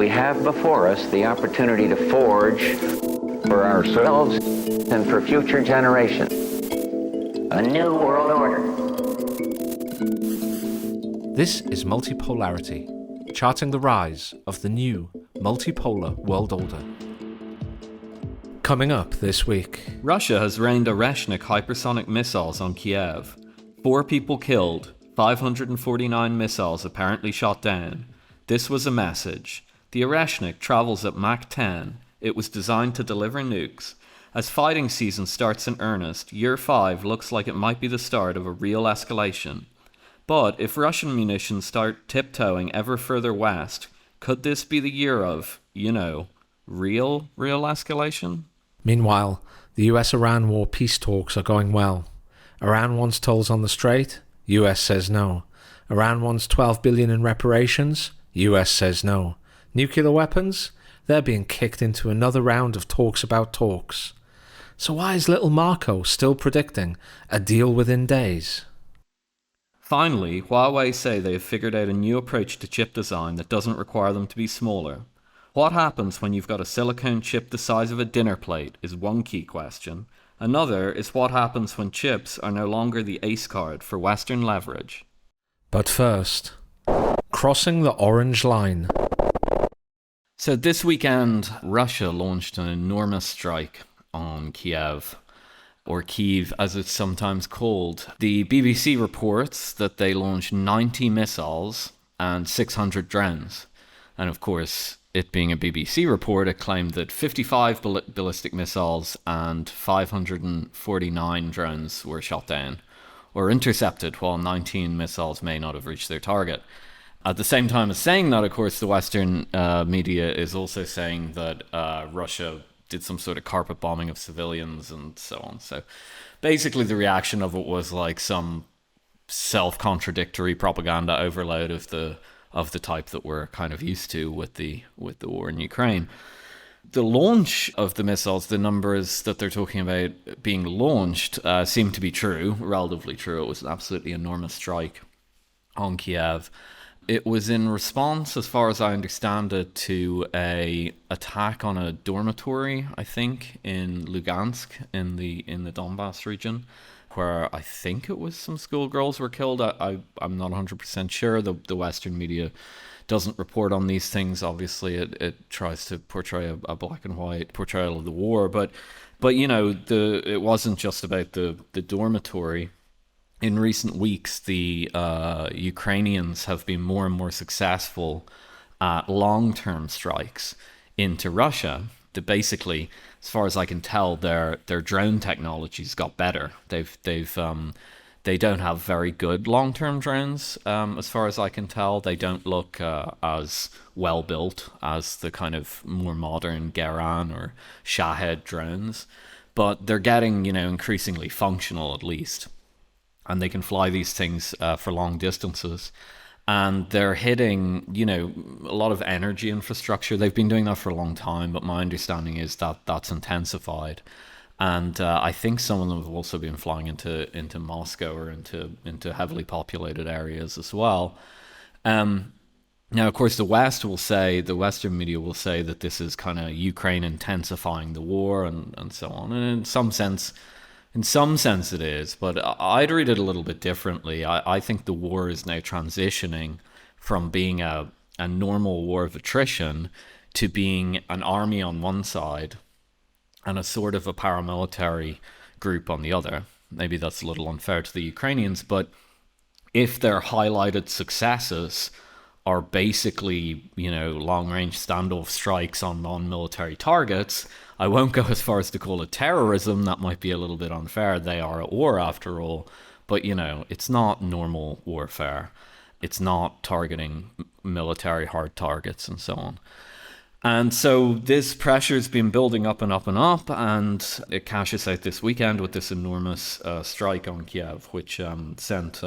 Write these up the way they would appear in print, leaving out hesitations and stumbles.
we have before us the opportunity to forge for ourselves and for future generations a new world order. This is Multipolarity, charting the rise of the new multipolar world order. Coming up this week, Russia has rained Oreshnik hypersonic missiles on Kiev. 4 people killed, 549 missiles apparently shot down. This was a message. The Oreshnik travels at Mach 10. It was designed to deliver nukes. As fighting season starts in earnest, Year 5 looks like it might be the start of a real escalation. But if Russian munitions start tiptoeing ever further west, could this be the year of, real escalation? Meanwhile, the US-Iran war peace talks are going well. Iran wants tolls on the strait, US says no. Iran wants $12 billion in reparations, US says no. Nuclear weapons? They're being kicked into another round of talks about talks. So why is little Marco still predicting a deal within days? Finally, Huawei say they have figured out a new approach to chip design that doesn't require them to be smaller. What happens when you've got a silicone chip the size of a dinner plate is one key question. Another is what happens when chips are no longer the ace card for Western leverage. But first, crossing the orange line. So this weekend, Russia launched an enormous strike on Kiev, or Kiev as it's sometimes called. The BBC reports that they launched 90 missiles and 600 drones. And of course, it being a BBC report, it claimed that 55 ballistic missiles and 549 drones were shot down or intercepted, while 19 missiles may not have reached their target. At the same time as saying that, of course, the Western media is also saying that Russia did some sort of carpet bombing of civilians and so on. So basically the reaction of it was like some self-contradictory propaganda overload of the type that we're kind of used to with the war in Ukraine. The launch of the missiles, the numbers that they're talking about being launched seem to be true, relatively true. It was an absolutely enormous strike on Kiev. It was in response, as far as I understand it, to a attack on a dormitory, I think, in Lugansk, in the Donbass region, where I think it was some schoolgirls were killed. I'm not 100% sure. The Western media doesn't report on these things. Obviously, it tries to portray a black and white portrayal of the war, but it wasn't just about the dormitory. In recent weeks, the Ukrainians have been more and more successful at long-term strikes into Russia. Basically, as far as I can tell, their drone technologies got better. They don't have very good long-term drones, as far as I can tell. They don't look as well built as the kind of more modern Geran or Shahed drones, but they're getting increasingly functional at least. And they can fly these things for long distances. And they're hitting, a lot of energy infrastructure. They've been doing that for a long time, but my understanding is that that's intensified. And I think some of them have also been flying into Moscow or into heavily populated areas as well. Now, of course, the Western media will say that this is kind of Ukraine intensifying the war and so on. And in some sense it is, but I'd read it a little bit differently. I think the war is now transitioning from being a normal war of attrition to being an army on one side and a sort of a paramilitary group on the other. Maybe that's a little unfair to the Ukrainians, but if their highlighted successes are basically, long-range standoff strikes on non-military targets, I won't go as far as to call it terrorism. That might be a little bit unfair. They are at war after all. But, it's not normal warfare. It's not targeting military hard targets and so on. And so this pressure's been building up and up and up, and it cashes out this weekend with this enormous strike on Kiev, which sent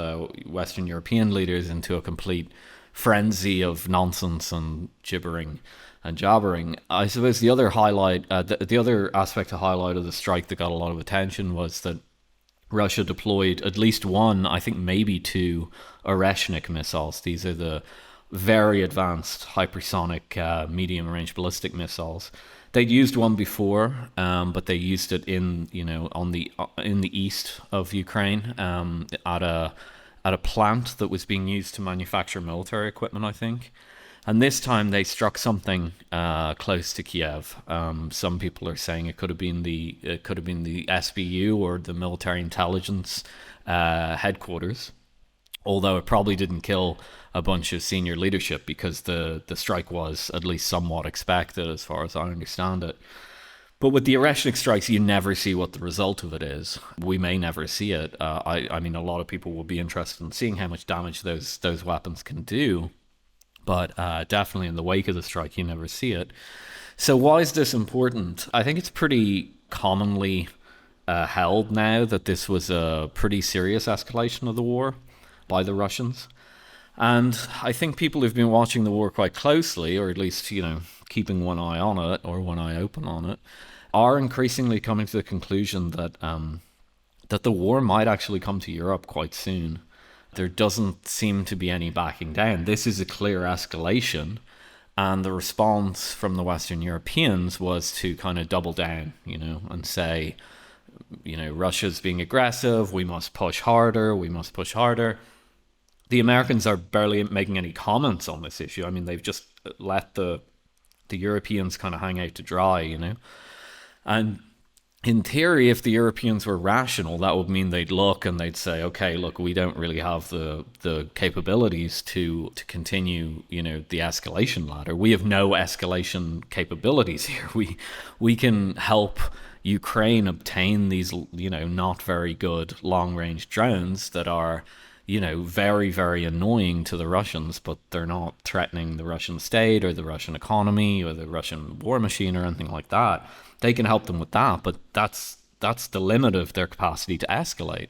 Western European leaders into a complete frenzy of nonsense and gibbering and jabbering. I suppose the other highlight, the other aspect to highlight of the strike that got a lot of attention was that Russia deployed at least one, I think maybe two, Oreshnik missiles. These are the very advanced hypersonic medium-range ballistic missiles. They'd used one before, but they used it in the east of Ukraine at a plant that was being used to manufacture military equipment, I think. And this time they struck something close to Kiev. Some people are saying it could have been the SBU, or the military intelligence headquarters. Although it probably didn't kill a bunch of senior leadership, because the strike was at least somewhat expected, as far as I understand it. But with the Oreshnik strikes, you never see what the result of it is. We may never see it. I mean, a lot of people will be interested in seeing how much damage those weapons can do. But definitely in the wake of the strike, you never see it. So why is this important? I think it's pretty commonly held now that this was a pretty serious escalation of the war by the Russians. And I think people who've been watching the war quite closely, or at least, keeping one eye on it, or one eye open on it, are increasingly coming to the conclusion that that the war might actually come to Europe quite soon. There doesn't seem to be any backing down. This is a clear escalation, and the response from the Western Europeans was to kind of double down, and say, Russia's being aggressive, we must push harder. The Americans are barely making any comments on this issue. I mean, they've just let the Europeans kind of hang out to dry, And in theory, if the Europeans were rational, that would mean they'd look and they'd say, okay, look, we don't really have the capabilities to continue, the escalation ladder. We have no escalation capabilities here. We can help Ukraine obtain these, not very good long-range drones that are, very, very annoying to the Russians, but they're not threatening the Russian state or the Russian economy or the Russian war machine or anything like that. They can help them with that, but that's the limit of their capacity to escalate.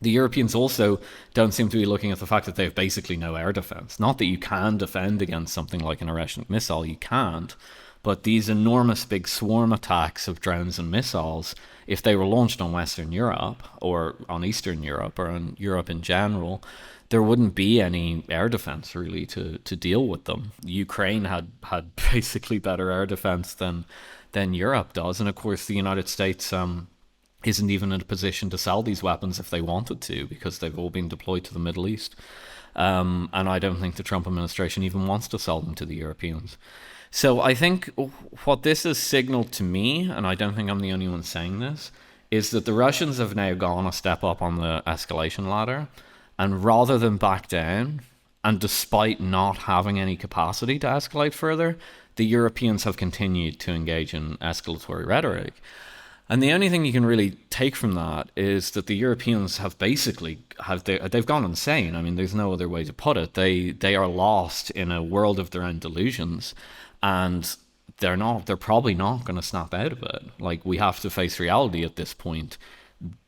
The Europeans also don't seem to be looking at the fact that they have basically no air defense. Not that you can defend against something like an Oreshnik missile, you can't. But these enormous big swarm attacks of drones and missiles, if they were launched on Western Europe or on Eastern Europe or on Europe in general, there wouldn't be any air defense really to deal with them. Ukraine had basically better air defense than Europe does. And of course, the United States isn't even in a position to sell these weapons if they wanted to, because they've all been deployed to the Middle East. And I don't think the Trump administration even wants to sell them to the Europeans. So I think what this has signaled to me, and I don't think I'm the only one saying this, is that the Russians have now gone a step up on the escalation ladder. And rather than back down, and despite not having any capacity to escalate further, the Europeans have continued to engage in escalatory rhetoric. And the only thing you can really take from that is that the Europeans have basically they've gone insane. I mean, there's no other way to put it. They are lost in a world of their own delusions, and they're probably not going to snap out of it. Like, we have to face reality at this point.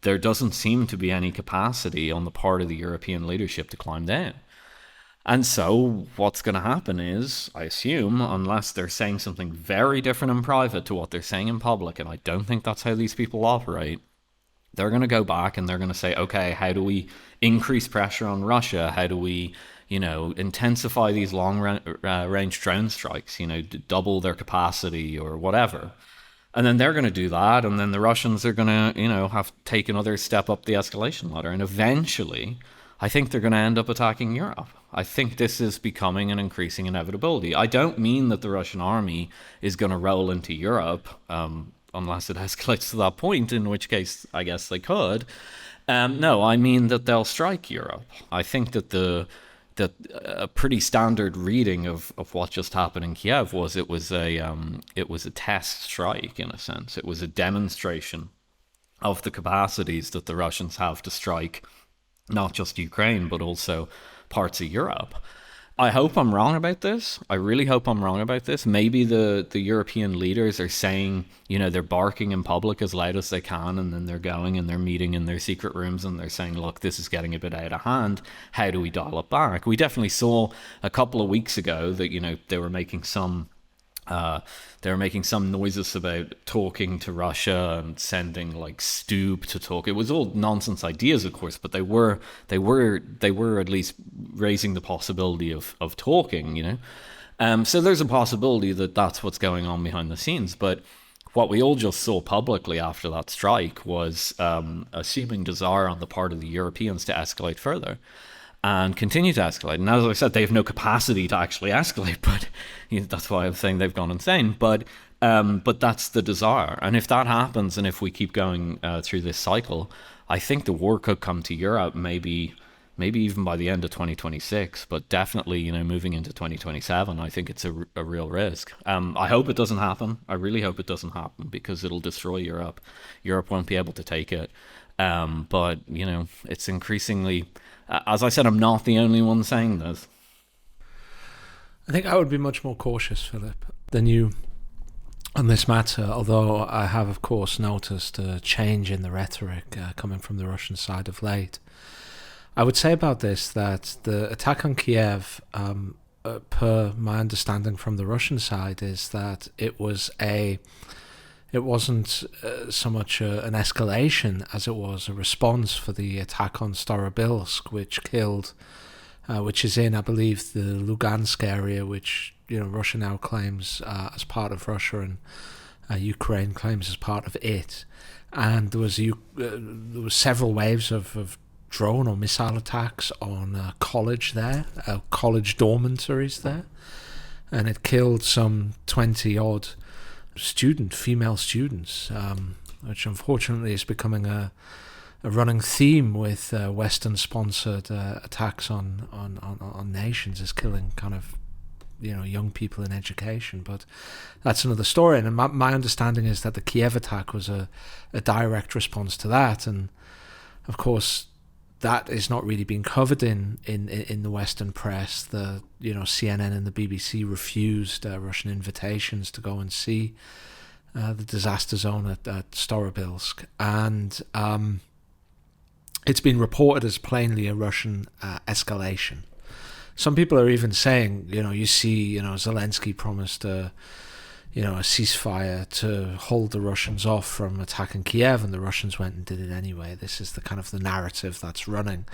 There doesn't seem to be any capacity on the part of the European leadership to climb down. And so what's going to happen is, I assume, unless they're saying something very different in private to what they're saying in public, and I don't think that's how these people operate, they're going to go back and they're going to say, okay, how do we increase pressure on Russia? How do we, intensify these long-range drone strikes, double their capacity or whatever? And then they're going to do that, and then the Russians are going to, have to take another step up the escalation ladder. And eventually, I think they're going to end up attacking Europe. I think this is becoming an increasing inevitability. I don't mean that the Russian army is going to roll into Europe, unless it escalates to that point, in which case I guess they could. No, I mean that they'll strike Europe. I think that a pretty standard reading of what just happened in Kiev was it was a test strike, in a sense. It was a demonstration of the capacities that the Russians have to strike not just Ukraine, but also parts of Europe. I hope I'm wrong about this. I really hope I'm wrong about this. Maybe the European leaders are saying, they're barking in public as loud as they can, and then they're going and they're meeting in their secret rooms and they're saying, look, this is getting a bit out of hand. How do we dial it back? We definitely saw a couple of weeks ago that, they were making some They were making some noises about talking to Russia and sending like Stube to talk. It was all nonsense ideas, of course, but they were at least raising the possibility of talking, you know. So there's a possibility that that's what's going on behind the scenes. But what we all just saw publicly after that strike was a seeming desire on the part of the Europeans to escalate further and continue to escalate. And as I said, they have no capacity to actually escalate, but you know, that's why I'm saying they've gone insane. But that's the desire. And if that happens, and if we keep going through this cycle, I think the war could come to Europe maybe even by the end of 2026, but definitely, you know, moving into 2027, I think it's a real risk. I hope it doesn't happen. I really hope it doesn't happen, because it'll destroy Europe. Europe won't be able to take it. But, you know, it's increasingly... as I said, I'm not the only one saying this. I think I would be much more cautious, Philip, than you on this matter, although I have, of course, noticed a change in the rhetoric coming from the Russian side of late. I would say about this that the attack on Kiev, per my understanding from the Russian side, is that it wasn't so much an escalation as it was a response for the attack on Starobilsk, which is in, I believe, the Lugansk area, which, you know, Russia now claims as part of Russia, and Ukraine claims as part of it. And there was several waves of drone or missile attacks on college dormitories there, and it killed some 20 odd female students, which unfortunately is becoming a running theme with Western sponsored attacks on nations, is killing kind of, you know, young people in education. But that's another story. And my understanding is that the Kiev attack was a direct response to that, and of course that is not really being covered in the Western press. The, you know, CNN and the BBC refused Russian invitations to go and see the disaster zone at Starobilsk, and it's been reported as plainly a Russian escalation. Some people are even saying, you know, Zelensky promised a ceasefire to hold the Russians off from attacking Kiev, and the Russians went and did it anyway. This is the kind of the narrative that's running.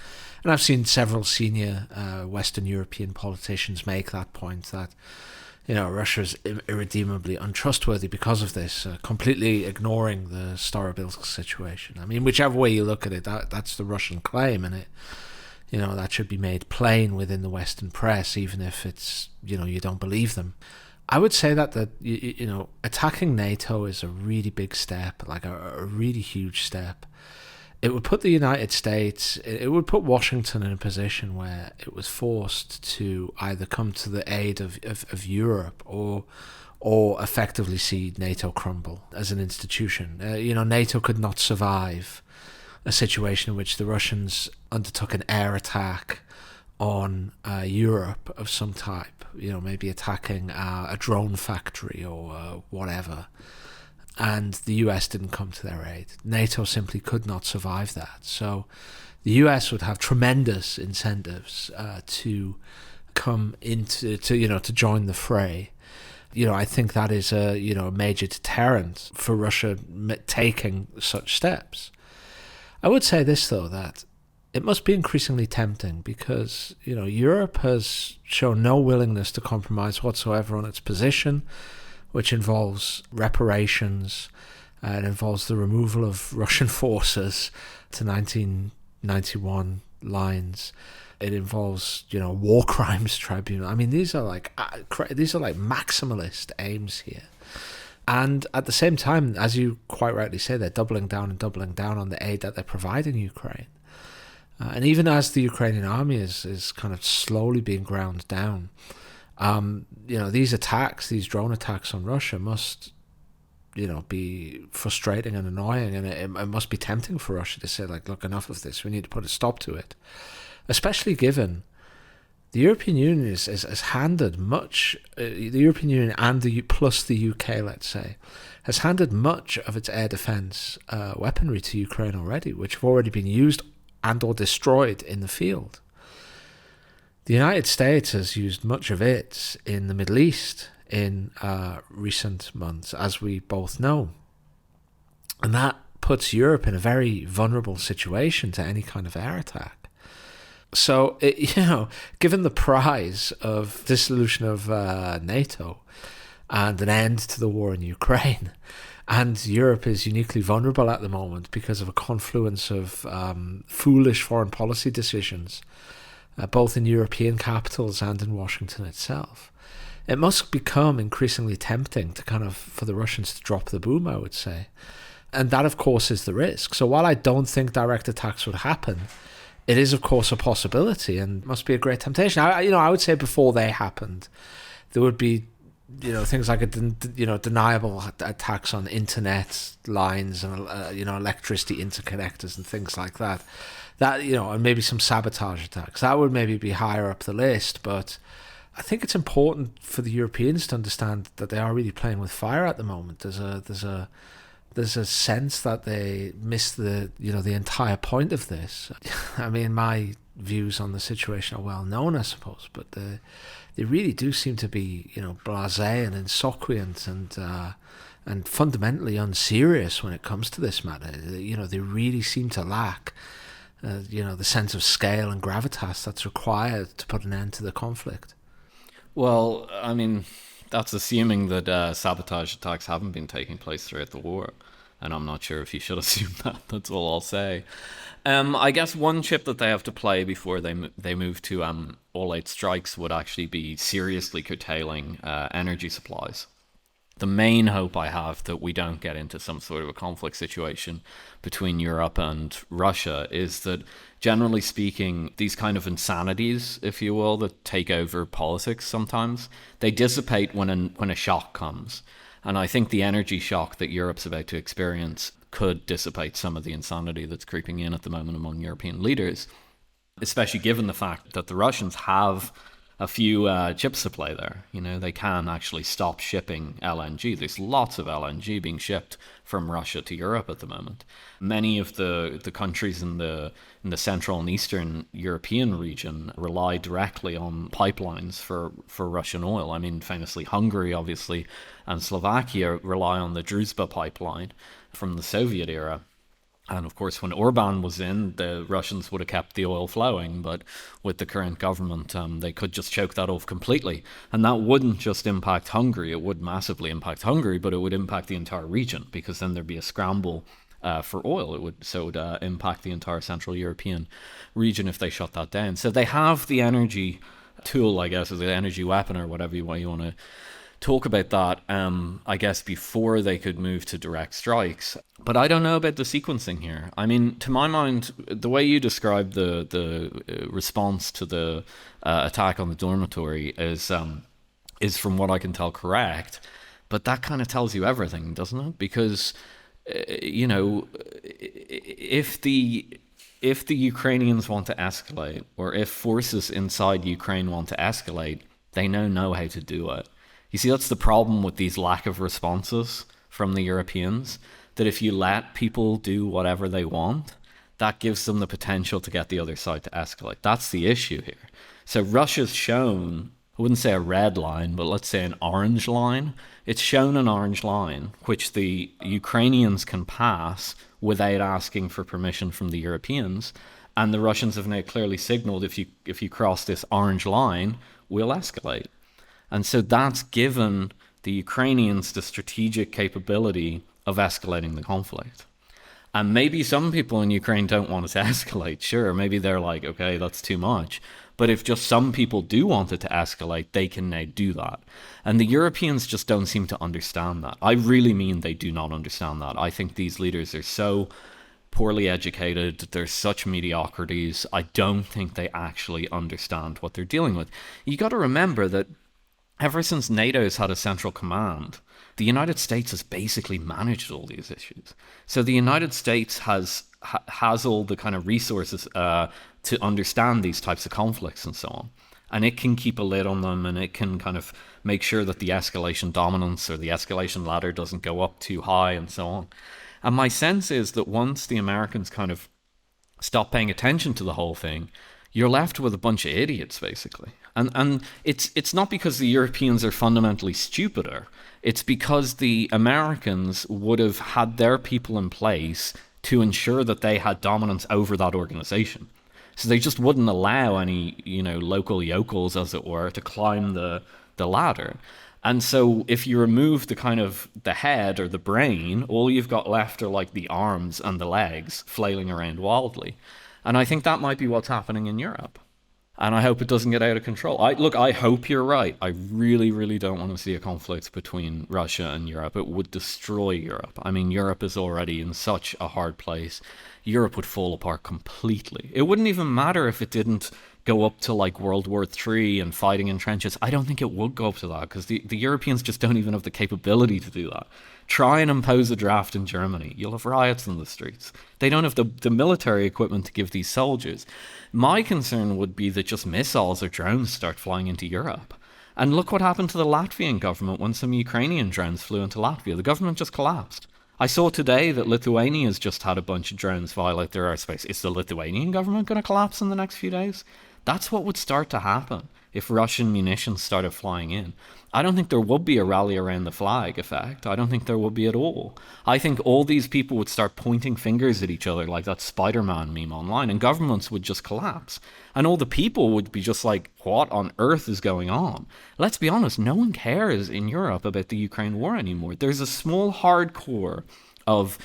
And I've seen several senior Western European politicians make that point, that, you know, Russia is irredeemably untrustworthy because of this, completely ignoring the Starobilsk situation. I mean, whichever way you look at it, that's the Russian claim, and it, you know, that should be made plain within the Western press, even if it's, you know, you don't believe them. I would say that you know, attacking NATO is a really big step, like a really huge step. It would put the United States, it would put Washington in a position where it was forced to either come to the aid of Europe or effectively see NATO crumble as an institution. You know, NATO could not survive a situation in which the Russians undertook an air attack on Europe of some type, you know, maybe attacking a drone factory or whatever, and the US didn't come to their aid. NATO simply could not survive that. So the US would have tremendous incentives to come into, to join the fray. You know, I think that is a major deterrent for Russia taking such steps. I would say this, though, that it must be increasingly tempting, because, you know, Europe has shown no willingness to compromise whatsoever on its position, which involves reparations. It involves the removal of Russian forces to 1991 lines. It involves, you know, war crimes tribunal. I mean, these are like maximalist aims here. And at the same time, as you quite rightly say, they're doubling down on the aid that they're providing Ukraine. And even as the Ukrainian army is kind of slowly being ground down, you know, these drone attacks on Russia must, you know, be frustrating and annoying, and it must be tempting for Russia to say, like, look, enough of this, we need to put a stop to it. Especially given the European Union has handed much, the European Union and plus the UK, let's say, has handed much of its air defense weaponry to Ukraine already, which have already been used and or destroyed in the field. The United States has used much of it in the Middle East, in recent months, as we both know. And that puts Europe in a very vulnerable situation to any kind of air attack. So, given the prize of dissolution of NATO and an end to the war in Ukraine, and Europe is uniquely vulnerable at the moment because of a confluence of foolish foreign policy decisions, both in European capitals and in Washington itself, it must become increasingly tempting for the Russians to drop the boom, I would say. And that, of course, is the risk. So while I don't think direct attacks would happen, it is, of course, a possibility and must be a great temptation. I would say before they happened, there would be, things like deniable attacks on internet lines and electricity interconnectors and things like that. And maybe some sabotage attacks. That would maybe be higher up the list, but I think it's important for the Europeans to understand that they are really playing with fire at the moment. There's a sense that they miss the entire point of this. I mean, my views on the situation are well known, I suppose, but they really do seem to be, blasé and insouciant and fundamentally unserious when it comes to this matter. They really seem to lack, the sense of scale and gravitas that's required to put an end to the conflict. Well, I mean, that's assuming that sabotage attacks haven't been taking place throughout the war. And I'm not sure if you should assume that. That's all I'll say. I guess one chip that they have to play before they move to all-out strikes would actually be seriously curtailing energy supplies. The main hope I have that we don't get into some sort of a conflict situation between Europe and Russia is that, generally speaking, these kind of insanities, if you will, that take over politics sometimes, they dissipate when a shock comes. And I think the energy shock that Europe's about to experience could dissipate some of the insanity that's creeping in at the moment among European leaders, especially given the fact that the Russians have a few chips to play there. They can actually stop shipping LNG. There's lots of LNG being shipped from Russia to Europe at the moment. Many of the countries in the Central and Eastern European region rely directly on pipelines for Russian oil. I mean, famously Hungary, obviously, and Slovakia rely on the Druzhba pipeline from the Soviet era. And of course, when Orban was in, the Russians would have kept the oil flowing, but with the current government, they could just choke that off completely. And that wouldn't just impact Hungary, it would massively impact Hungary, but it would impact the entire region, because then there'd be a scramble for oil. It would impact the entire Central European region if they shut that down. So they have the energy tool, I guess, or the energy weapon, or whatever you want to talk about that, I guess, before they could move to direct strikes. But I don't know about the sequencing here. I mean, to my mind, the way you described the response to the attack on the dormitory is from what I can tell correct. But that kind of tells you everything, doesn't it? Because, if the Ukrainians want to escalate, or if forces inside Ukraine want to escalate, they know how to do it. You see, that's the problem with these lack of responses from the Europeans, that if you let people do whatever they want, that gives them the potential to get the other side to escalate. That's the issue here. So Russia's shown, I wouldn't say a red line, but let's say an orange line. It's shown an orange line, which the Ukrainians can pass without asking for permission from the Europeans. And the Russians have now clearly signaled, if you cross this orange line, we'll escalate. And so that's given the Ukrainians the strategic capability of escalating the conflict. And maybe some people in Ukraine don't want it to escalate. Sure, maybe they're like, okay, that's too much. But if just some people do want it to escalate, they can now do that. And the Europeans just don't seem to understand that. I really mean they do not understand that. I think these leaders are so poorly educated, they're such mediocrities. I don't think they actually understand what they're dealing with. You got to remember that ever since NATO's had a central command, the United States has basically managed all these issues. So the United States has all the kind of resources to understand these types of conflicts and so on. And it can keep a lid on them, and it can kind of make sure that the escalation dominance or the escalation ladder doesn't go up too high and so on. And my sense is that once the Americans kind of stop paying attention to the whole thing, you're left with a bunch of idiots, basically. And it's not because the Europeans are fundamentally stupider. It's because the Americans would have had their people in place to ensure that they had dominance over that organization. So they just wouldn't allow any, local yokels, as it were, to climb the ladder. And so if you remove the kind of the head or the brain, all you've got left are like the arms and the legs flailing around wildly. And I think that might be what's happening in Europe. And I hope it doesn't get out of control. I hope you're right. I really, really don't want to see a conflict between Russia and Europe. It would destroy Europe. I mean, Europe is already in such a hard place. Europe would fall apart completely. It wouldn't even matter if it didn't go up to like World War III and fighting in trenches. I don't think it would go up to that because the Europeans just don't even have the capability to do that. Try and impose a draft in Germany. You'll have riots in the streets. They don't have the military equipment to give these soldiers. My concern would be that just missiles or drones start flying into Europe. And look what happened to the Latvian government when some Ukrainian drones flew into Latvia. The government just collapsed. I saw today that Lithuania's just had a bunch of drones violate their airspace. Is the Lithuanian government going to collapse in the next few days? That's what would start to happen if Russian munitions started flying in. I don't think there would be a rally around the flag effect. I don't think there would be at all. I think all these people would start pointing fingers at each other like that Spider-Man meme online, and governments would just collapse. And all the people would be just like, what on earth is going on? Let's be honest, no one cares in Europe about the Ukraine war anymore. There's a small hardcore of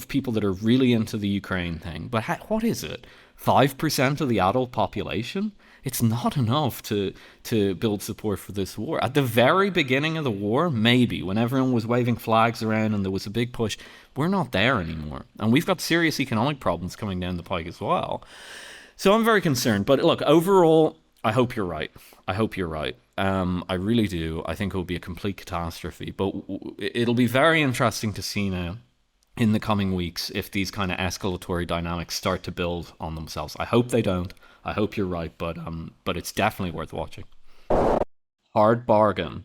people that are really into the Ukraine thing. But what is it? 5% of the adult population? It's not enough to build support for this war. At the very beginning of the war, maybe, when everyone was waving flags around and there was a big push, we're not there anymore. And we've got serious economic problems coming down the pike as well. So I'm very concerned. But look, overall, I hope you're right. I hope you're right. I really do. I think it will be a complete catastrophe. But it'll be very interesting to see now in the coming weeks if these kind of escalatory dynamics start to build on themselves. I hope they don't. I hope you're right, but it's definitely worth watching. Hard bargain.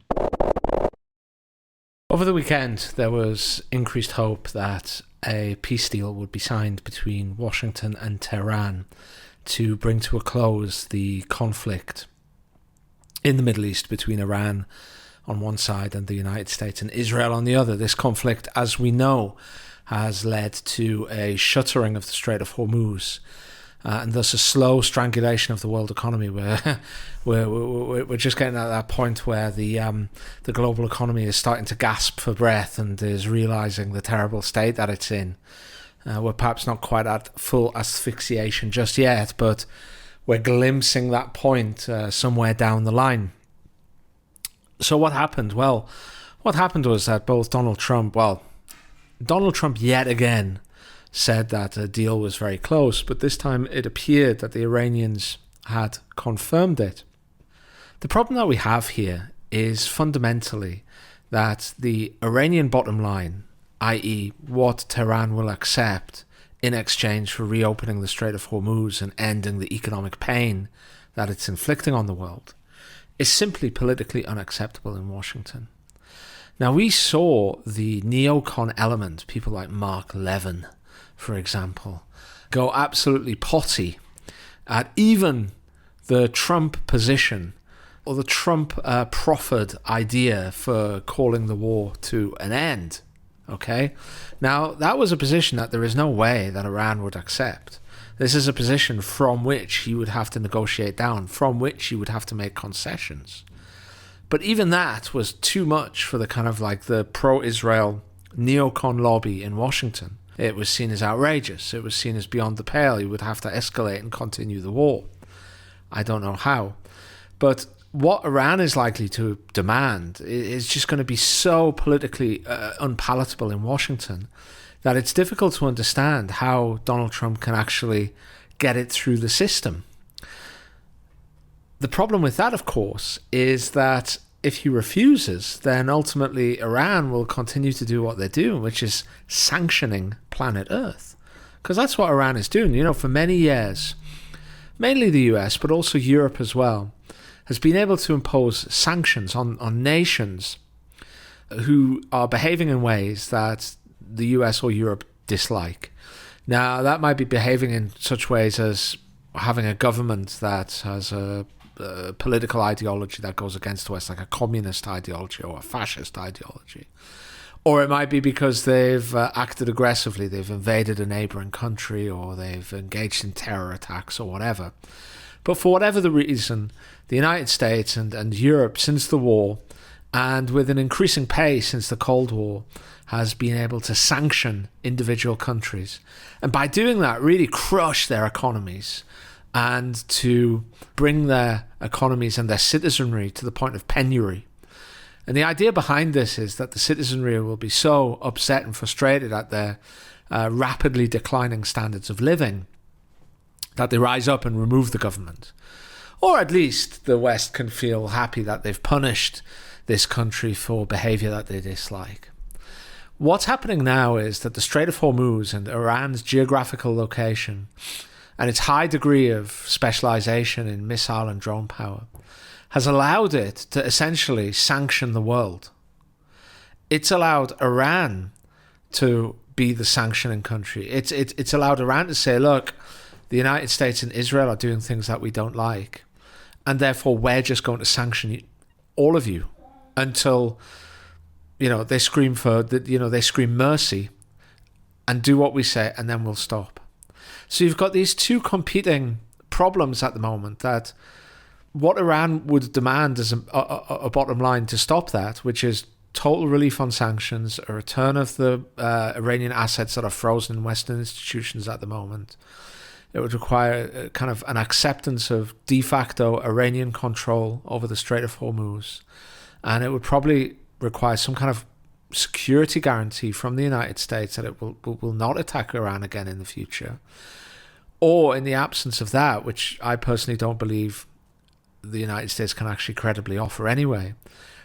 Over the weekend, there was increased hope that a peace deal would be signed between Washington and Tehran to bring to a close the conflict in the Middle East between Iran on one side and the United States and Israel on the other. This conflict, as we know, has led to a shuttering of the Strait of Hormuz, and thus a slow strangulation of the world economy. Where we're just getting at that point where the global economy is starting to gasp for breath and is realizing the terrible state that it's in. We're perhaps not quite at full asphyxiation just yet, but we're glimpsing that point somewhere down the line. So what happened? Well, what happened was that both Donald Trump yet again said that a deal was very close, but this time it appeared that the Iranians had confirmed it. The problem that we have here is fundamentally that the Iranian bottom line, i.e. what Tehran will accept in exchange for reopening the Strait of Hormuz and ending the economic pain that it's inflicting on the world, is simply politically unacceptable in Washington. Now, we saw the neocon element, people like Mark Levin, for example, go absolutely potty at even the Trump position or the Trump proffered idea for calling the war to an end. Okay? Now, that was a position that there is no way that Iran would accept. This is a position from which he would have to negotiate down, from which he would have to make concessions. But even that was too much for the kind of like the pro-Israel neocon lobby in Washington. It was seen as outrageous. It was seen as beyond the pale. He would have to escalate and continue the war. I don't know how. But what Iran is likely to demand is just going to be so politically unpalatable in Washington that it's difficult to understand how Donald Trump can actually get it through the system. The problem with that, of course, is that if he refuses, then ultimately Iran will continue to do what they're doing, which is sanctioning planet Earth. Because that's what Iran is doing. You know, for many years, mainly the US, but also Europe as well, has been able to impose sanctions on nations who are behaving in ways that the US or Europe dislike. Now, that might be behaving in such ways as having a government that has a political ideology that goes against the West, like a communist ideology or a fascist ideology. Or it might be because they've acted aggressively, they've invaded a neighbouring country, or they've engaged in terror attacks or whatever. But for whatever the reason, the United States and Europe, since the war, and with an increasing pace since the Cold War, has been able to sanction individual countries. And by doing that, really crush their economies and to bring their economies and their citizenry to the point of penury. And the idea behind this is that the citizenry will be so upset and frustrated at their rapidly declining standards of living that they rise up and remove the government. Or at least the West can feel happy that they've punished this country for behavior that they dislike. What's happening now is that the Strait of Hormuz and Iran's geographical location and its high degree of specialization in missile and drone power has allowed it to essentially sanction the world. It's allowed Iran to be the sanctioning country. It's allowed Iran to say, look, the United States and Israel are doing things that we don't like, and therefore we're just going to sanction all of you until, they scream they scream mercy and do what we say, and then we'll stop. So you've got these two competing problems at the moment, that what Iran would demand as a bottom line to stop that, which is total relief on sanctions, a return of the Iranian assets that are frozen in Western institutions at the moment. It would require kind of an acceptance of de facto Iranian control over the Strait of Hormuz. And it would probably require some kind of security guarantee from the United States that it will not attack Iran again in the future. Or in the absence of that, which I personally don't believe the United States can actually credibly offer anyway,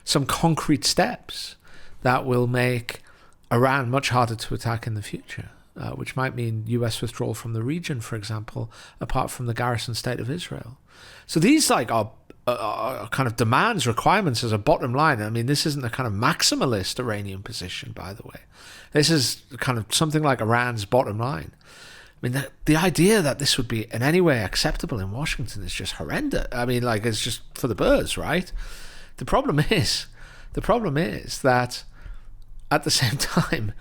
some concrete steps that will make Iran much harder to attack in the future. Which might mean US withdrawal from the region, for example, apart from the garrison state of Israel. So these are kind of demands, requirements as a bottom line. I mean, this isn't a kind of maximalist Iranian position, by the way. This is kind of something like Iran's bottom line. I mean, the idea that this would be in any way acceptable in Washington is just horrendous. I mean, it's just for the birds, right? The problem is that at the same time,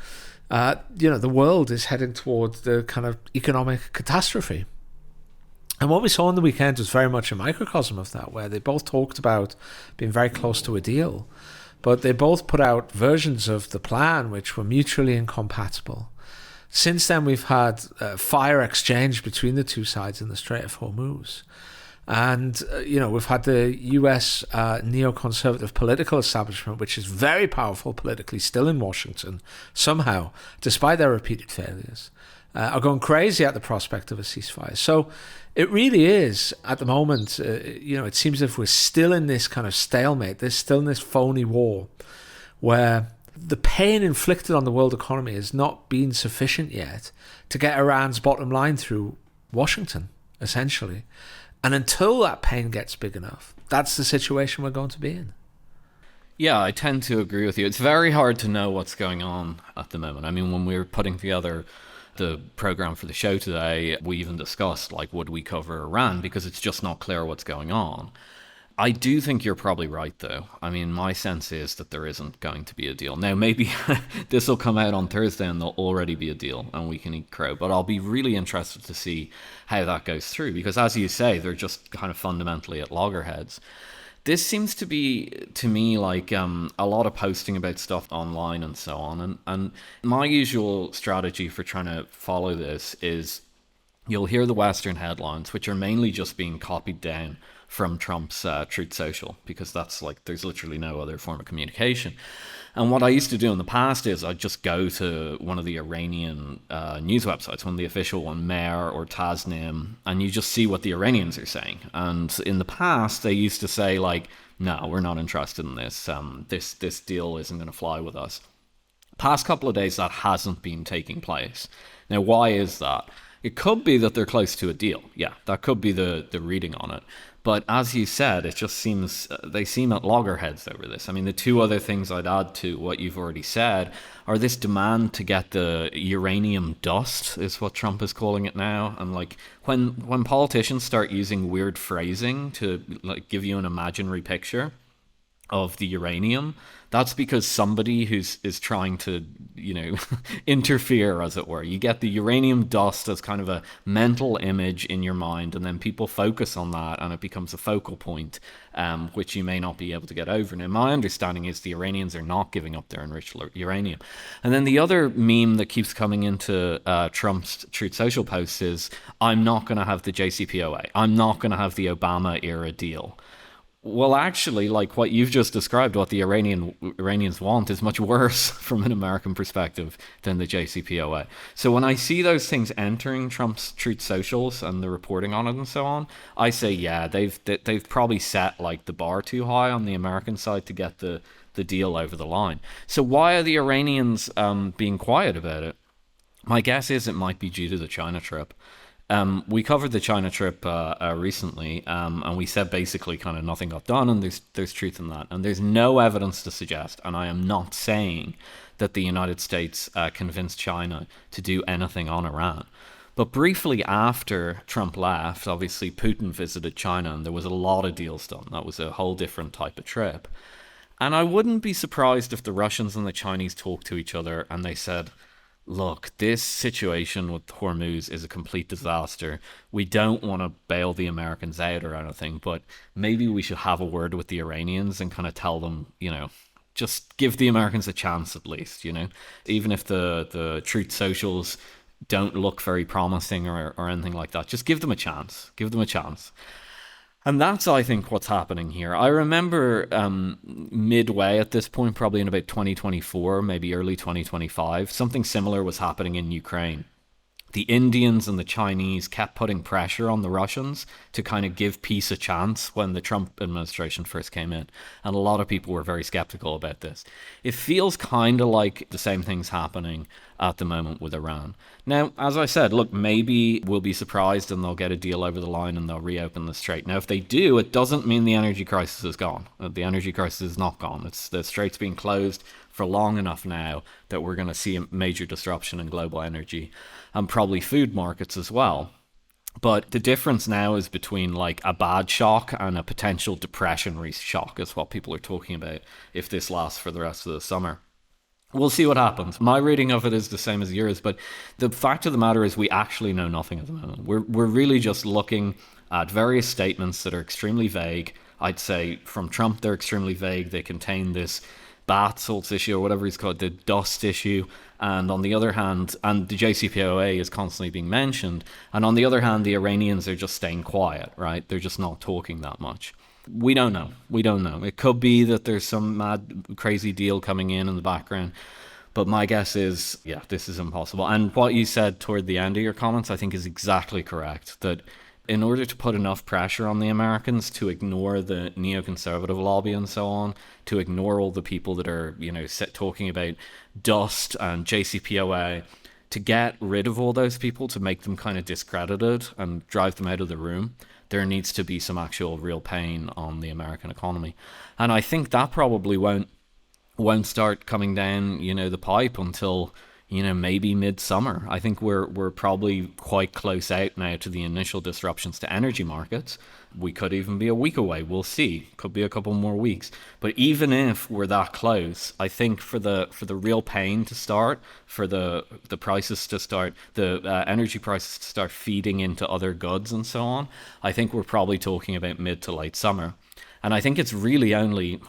the world is heading towards the kind of economic catastrophe. And what we saw on the weekend was very much a microcosm of that, where they both talked about being very close to a deal, but they both put out versions of the plan which were mutually incompatible. Since then, we've had fire exchange between the two sides in the Strait of Hormuz. And, we've had the US neoconservative political establishment, which is very powerful politically still in Washington, somehow, despite their repeated failures, are going crazy at the prospect of a ceasefire. So it really is, at the moment, it seems as if we're still in this kind of stalemate, there's still in this phony war, where the pain inflicted on the world economy has not been sufficient yet to get Iran's bottom line through Washington, essentially. And until that pain gets big enough, that's the situation we're going to be in. Yeah, I tend to agree with you. It's very hard to know what's going on at the moment. I mean, when we were putting together the program for the show today, we even discussed, would we cover Iran? Because it's just not clear what's going on. I do think you're probably right, though. I mean, my sense is that there isn't going to be a deal. Now, maybe this will come out on Thursday and there'll already be a deal and we can eat crow. But I'll be really interested to see how that goes through. Because as you say, they're just kind of fundamentally at loggerheads. This seems to be, to me, like a lot of posting about stuff online and so on. And my usual strategy for trying to follow this is you'll hear the Western headlines, which are mainly just being copied down from Trump's Truth Social, because that's there's literally no other form of communication. And what I used to do in the past is I'd just go to one of the Iranian news websites, one of the official one, Mer or Tasnim, and you just see what the Iranians are saying. And in the past, they used to say, no, we're not interested in this. This deal isn't going to fly with us. Past couple of days, that hasn't been taking place. Now, why is that? It could be that they're close to a deal. Yeah, that could be the reading on it. But as you said, it just seems they seem at loggerheads over this. I mean, the two other things I'd add to what you've already said are this demand to get the uranium dust, is what Trump is calling it now. And like when politicians start using weird phrasing to like give you an imaginary picture of the uranium, that's because somebody is trying to, interfere, as it were. You get the uranium dust as kind of a mental image in your mind, and then people focus on that, and it becomes a focal point, which you may not be able to get over. Now, my understanding is the Iranians are not giving up their enriched uranium. And then the other meme that keeps coming into Trump's Truth Social posts is, I'm not going to have the JCPOA. I'm not going to have the Obama-era deal. Well, actually, like what you've just described, what the Iranians want is much worse from an American perspective than the JCPOA. So when I see those things entering Trump's Truth Socials and the reporting on it and so on, I say, yeah, they've probably set like the bar too high on the American side to get the deal over the line. So why are the Iranians being quiet about it? My guess is it might be due to the China trip. We covered the China trip recently, and we said basically kind of nothing got done, and there's truth in that. And there's no evidence to suggest, and I am not saying that the United States convinced China to do anything on Iran. But briefly after Trump left, obviously Putin visited China, and there was a lot of deals done. That was a whole different type of trip. And I wouldn't be surprised if the Russians and the Chinese talked to each other and they said, look, this situation with Hormuz is a complete disaster. We don't want to bail the Americans out or anything, but maybe we should have a word with the Iranians and kind of tell them, just give the Americans a chance at least, even if the Truth Socials don't look very promising or anything like that. Just give them a chance. Give them a chance. And that's, I think, what's happening here. I remember midway at this point, probably in about 2024, maybe early 2025, something similar was happening in Ukraine. The Indians and the Chinese kept putting pressure on the Russians to kind of give peace a chance when the Trump administration first came in. And a lot of people were very skeptical about this. It feels kind of like the same thing's happening at the moment with Iran. Now, as I said, look, maybe we'll be surprised and they'll get a deal over the line and they'll reopen the strait. Now, if they do, it doesn't mean the energy crisis is gone. The energy crisis is not gone. The strait's being closed for long enough now that we're going to see a major disruption in global energy and probably food markets as well. But the difference now is between like a bad shock and a potential depressionary shock is what people are talking about if this lasts for the rest of the summer. We'll see what happens. My reading of it is the same as yours, but the fact of the matter is we actually know nothing at the moment. We're really just looking at various statements that are extremely vague. I'd say from Trump, they're extremely vague. They contain this bath salts issue or whatever he's called, the dust issue. And on the other hand, and the JCPOA is constantly being mentioned. And on the other hand, the Iranians are just staying quiet, right? They're just not talking that much. We don't know. We don't know. It could be that there's some mad, crazy deal coming in the background. But my guess is, yeah, this is impossible. And what you said toward the end of your comments, I think is exactly correct. That in order to put enough pressure on the Americans to ignore the neoconservative lobby and so on, to ignore all the people that are, talking about dust and JCPOA, to get rid of all those people, to make them kind of discredited and drive them out of the room, there needs to be some actual real pain on the American economy. And I think that probably won't start coming down, the pipe until, maybe midsummer. I think we're probably quite close out now to the initial disruptions to energy markets. We could even be a week away. We'll see. Could be a couple more weeks. But even if we're that close, I think for the real pain to start, for the prices to start, the energy prices to start feeding into other goods and so on, I think we're probably talking about mid to late summer. And I think it's really only,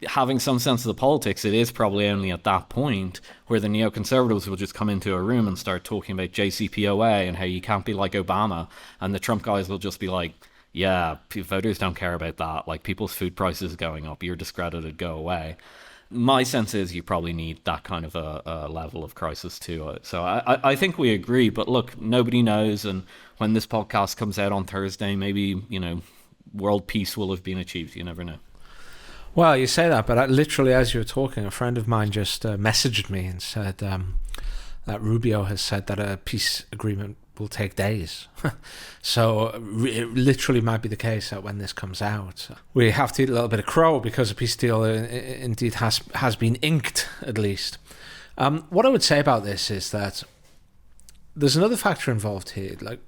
having some sense of the politics, it is probably only at that point where the neoconservatives will just come into a room and start talking about JCPOA and how you can't be like Obama, and the Trump guys will just be like, yeah, voters don't care about that, like people's food prices are going up, you're discredited, go away. My sense is you probably need that kind of a level of crisis to it. So I think we agree, but look, nobody knows, and when this podcast comes out on Thursday, maybe, world peace will have been achieved. You never know. Well, you say that, but literally as you were talking, a friend of mine just messaged me and said that Rubio has said that a peace agreement will take days. So it literally might be the case that when this comes out, we have to eat a little bit of crow because a peace deal indeed has been inked, at least. What I would say about this is that there's another factor involved here. Like,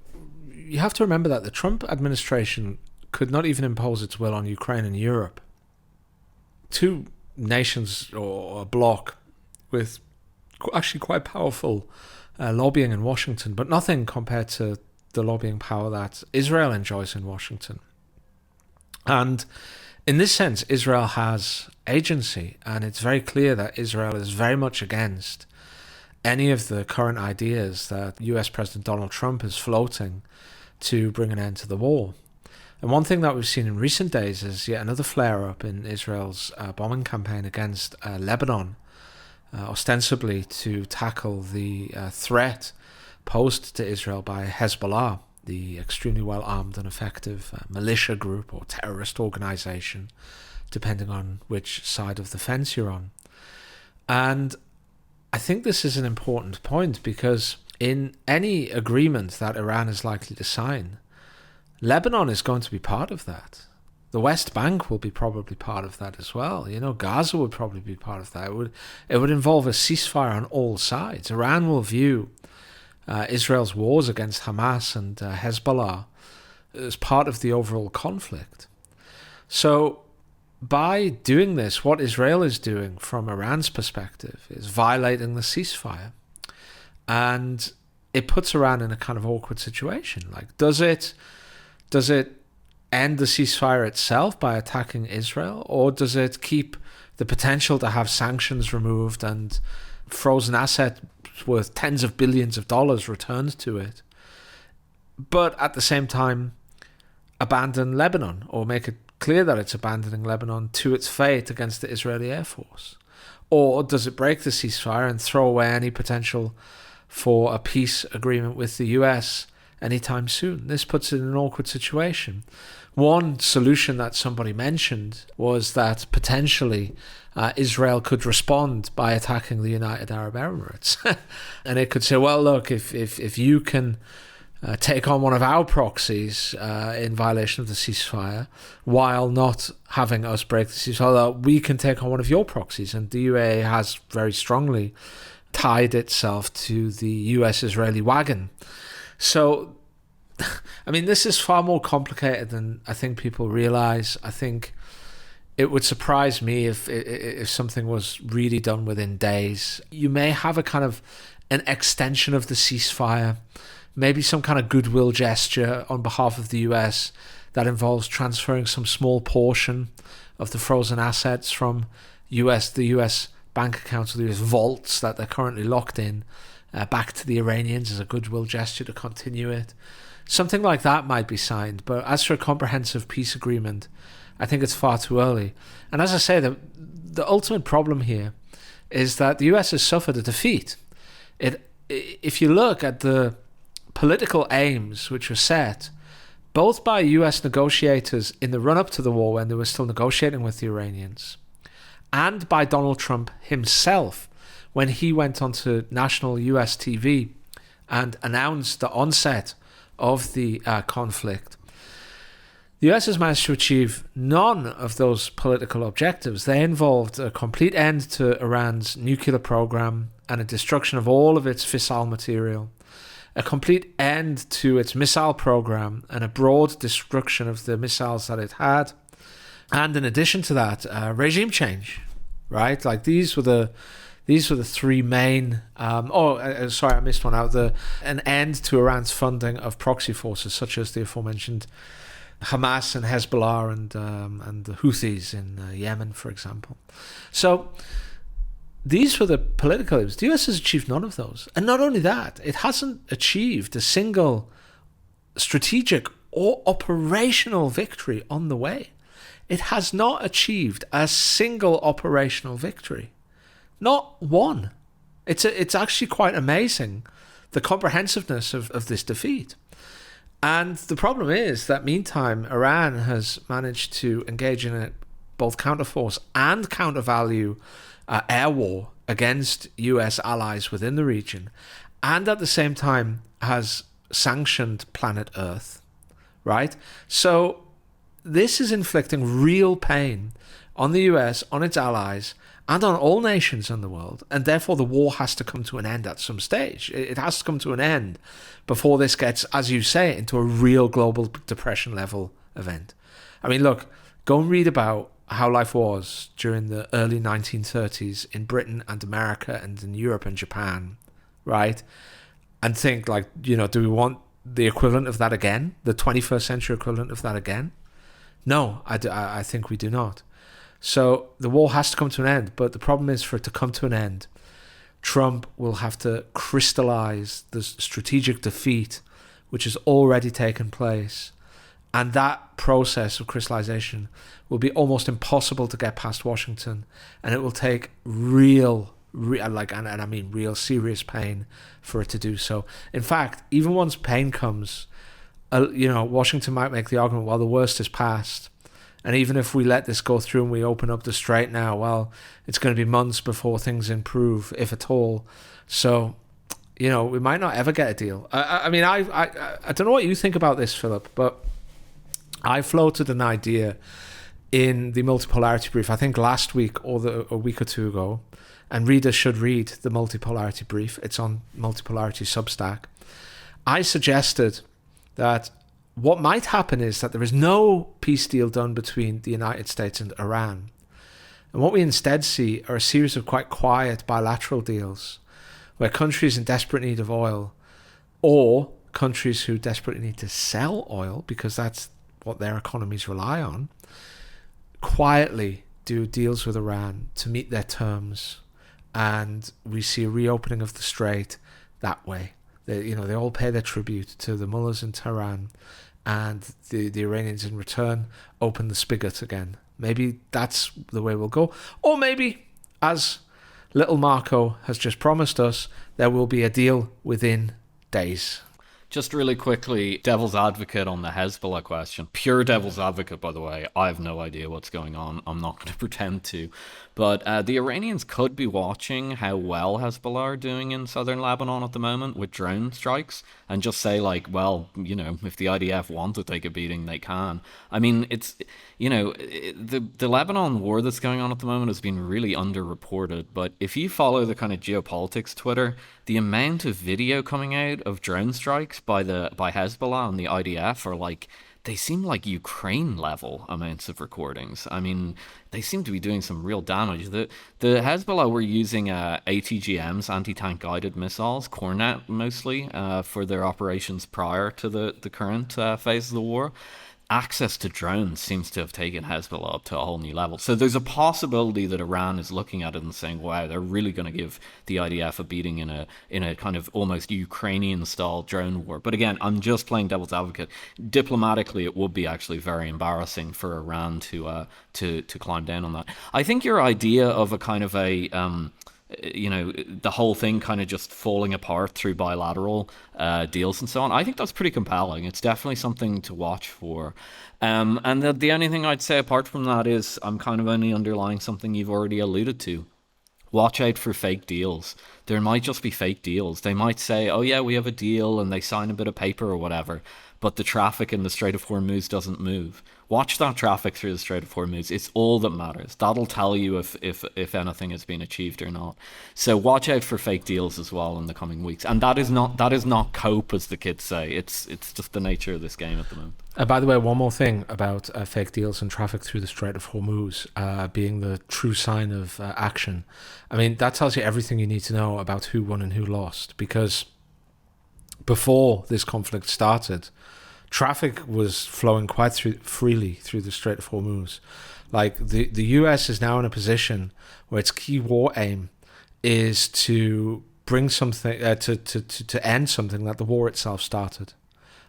you have to remember that the Trump administration could not even impose its will on Ukraine and Europe. Two nations or a bloc with actually quite powerful lobbying in Washington, but nothing compared to the lobbying power that Israel enjoys in Washington. And in this sense, Israel has agency, and it's very clear that Israel is very much against any of the current ideas that US President Donald Trump is floating to bring an end to the war. And one thing that we've seen in recent days is yet another flare-up in Israel's bombing campaign against Lebanon, ostensibly to tackle the threat posed to Israel by Hezbollah, the extremely well-armed and effective militia group or terrorist organization, depending on which side of the fence you're on. And I think this is an important point because in any agreement that Iran is likely to sign, Lebanon is going to be part of that. The West Bank will be probably part of that as well. You know, Gaza would probably be part of that. It would involve a ceasefire on all sides. Iran will view Israel's wars against Hamas and Hezbollah as part of the overall conflict. So by doing this, what Israel is doing from Iran's perspective is violating the ceasefire. And it puts Iran in a kind of awkward situation. Like, does it end the ceasefire itself by attacking Israel, or does it keep the potential to have sanctions removed and frozen assets worth tens of billions of dollars returned to it, but at the same time abandon Lebanon, or make it clear that it's abandoning Lebanon to its fate against the Israeli Air Force? Or does it break the ceasefire and throw away any potential for a peace agreement with the US anytime soon? This puts it in an awkward situation. One solution that somebody mentioned was that potentially Israel could respond by attacking the United Arab Emirates. And it could say, well, look, if you can take on one of our proxies in violation of the ceasefire while not having us break the ceasefire, we can take on one of your proxies. And the UAE has very strongly tied itself to the US-Israeli wagon. So, I mean, this is far more complicated than I think people realize. I think it would surprise me if something was really done within days. You may have a kind of an extension of the ceasefire, maybe some kind of goodwill gesture on behalf of the US that involves transferring some small portion of the frozen assets from the US bank accounts, or the US vaults that they're currently locked in, back to the Iranians as a goodwill gesture to continue it. Something like that might be signed, but as for a comprehensive peace agreement, I think it's far too early. And as I say, the ultimate problem here is that the US has suffered a defeat. If you look at the political aims which were set, both by US negotiators in the run-up to the war when they were still negotiating with the Iranians, and by Donald Trump himself when he went onto national US TV and announced the onset of the conflict, the US has managed to achieve none of those political objectives. They involved a complete end to Iran's nuclear program and a destruction of all of its fissile material, a complete end to its missile program and a broad destruction of the missiles that it had, and in addition to that, regime change, right? Like these were the three main. Sorry, I missed one out. An end to Iran's funding of proxy forces such as the aforementioned Hamas and Hezbollah and the Houthis in Yemen, for example. So these were the political aims. The US has achieved none of those, and not only that, it hasn't achieved a single strategic or operational victory on the way. It has not achieved a single operational victory. Not one. It's actually quite amazing, the comprehensiveness of this defeat. And the problem is that meantime, Iran has managed to engage in a both counterforce and countervalue air war against US allies within the region, and at the same time has sanctioned planet Earth, right? So this is inflicting real pain on the US, on its allies, and on all nations in the world, and therefore the war has to come to an end at some stage. It has to come to an end before this gets, as you say, into a real global depression level event. I mean, look, go and read about how life was during the early 1930s in Britain and America and in Europe and Japan, right? And think, like, you know, do we want the equivalent of that again? The 21st century equivalent of that again? No, I think we do not. So the war has to come to an end, but the problem is, for it to come to an end, Trump will have to crystallize the strategic defeat which has already taken place. And that process of crystallization will be almost impossible to get past Washington. And it will take real serious pain for it to do so. In fact, even once pain comes, Washington might make the argument, well, the worst is past. And even if we let this go through and we open up the strait now, well, it's going to be months before things improve, if at all. So, we might not ever get a deal. I don't know what you think about this, Philip, but I floated an idea in the Multipolarity brief, I think last week or a week or two ago, and readers should read the Multipolarity brief. It's on Multipolarity Substack. I suggested that what might happen is that there is no peace deal done between the United States and Iran. And what we instead see are a series of quite quiet bilateral deals where countries in desperate need of oil, or countries who desperately need to sell oil because that's what their economies rely on, quietly do deals with Iran to meet their terms. And we see a reopening of the strait that way. They all pay their tribute to the mullahs in Tehran, and the Iranians in return open the spigot again. Maybe that's the way we'll go. Or maybe, as little Marco has just promised us, there will be a deal within days. Just really quickly, devil's advocate on the Hezbollah question. Pure devil's advocate, by the way. I have no idea what's going on. I'm not going to pretend to. But the Iranians could be watching how well Hezbollah are doing in southern Lebanon at the moment with drone strikes and just say, like, well, if the IDF want to take a beating, they can. I mean, it's, the Lebanon war that's going on at the moment has been really underreported. But if you follow the kind of geopolitics Twitter, the amount of video coming out of drone strikes by Hezbollah and the IDF are like, they seem like Ukraine level amounts of recordings. I mean, they seem to be doing some real damage. The Hezbollah were using ATGMs, anti-tank guided missiles, Cornet mostly, for their operations prior to the current phase of the war. Access to drones seems to have taken Hezbollah up to a whole new level. So there's a possibility that Iran is looking at it and saying, wow, they're really going to give the IDF a beating in a kind of almost Ukrainian-style drone war. But again, I'm just playing devil's advocate. Diplomatically, it would be actually very embarrassing for Iran to climb down on that. I think your idea of a kind of a... the whole thing kind of just falling apart through bilateral deals and so on. I think that's pretty compelling. It's definitely something to watch for. And the only thing I'd say apart from that is I'm kind of only underlying something you've already alluded to. Watch out for fake deals. There might just be fake deals. They might say, oh yeah, we have a deal, and they sign a bit of paper or whatever, but the traffic in the Strait of Hormuz doesn't move. Watch that traffic through the Strait of Hormuz. It's all that matters. That'll tell you if anything has been achieved or not. So watch out for fake deals as well in the coming weeks. And that is not cope, as the kids say. It's just the nature of this game at the moment. By the way, one more thing about fake deals and traffic through the Strait of Hormuz being the true sign of action. I mean, that tells you everything you need to know about who won and who lost, because before this conflict started, traffic was flowing quite freely through the Strait of Hormuz. Like, the US is now in a position where its key war aim is to bring something to end something that the war itself started.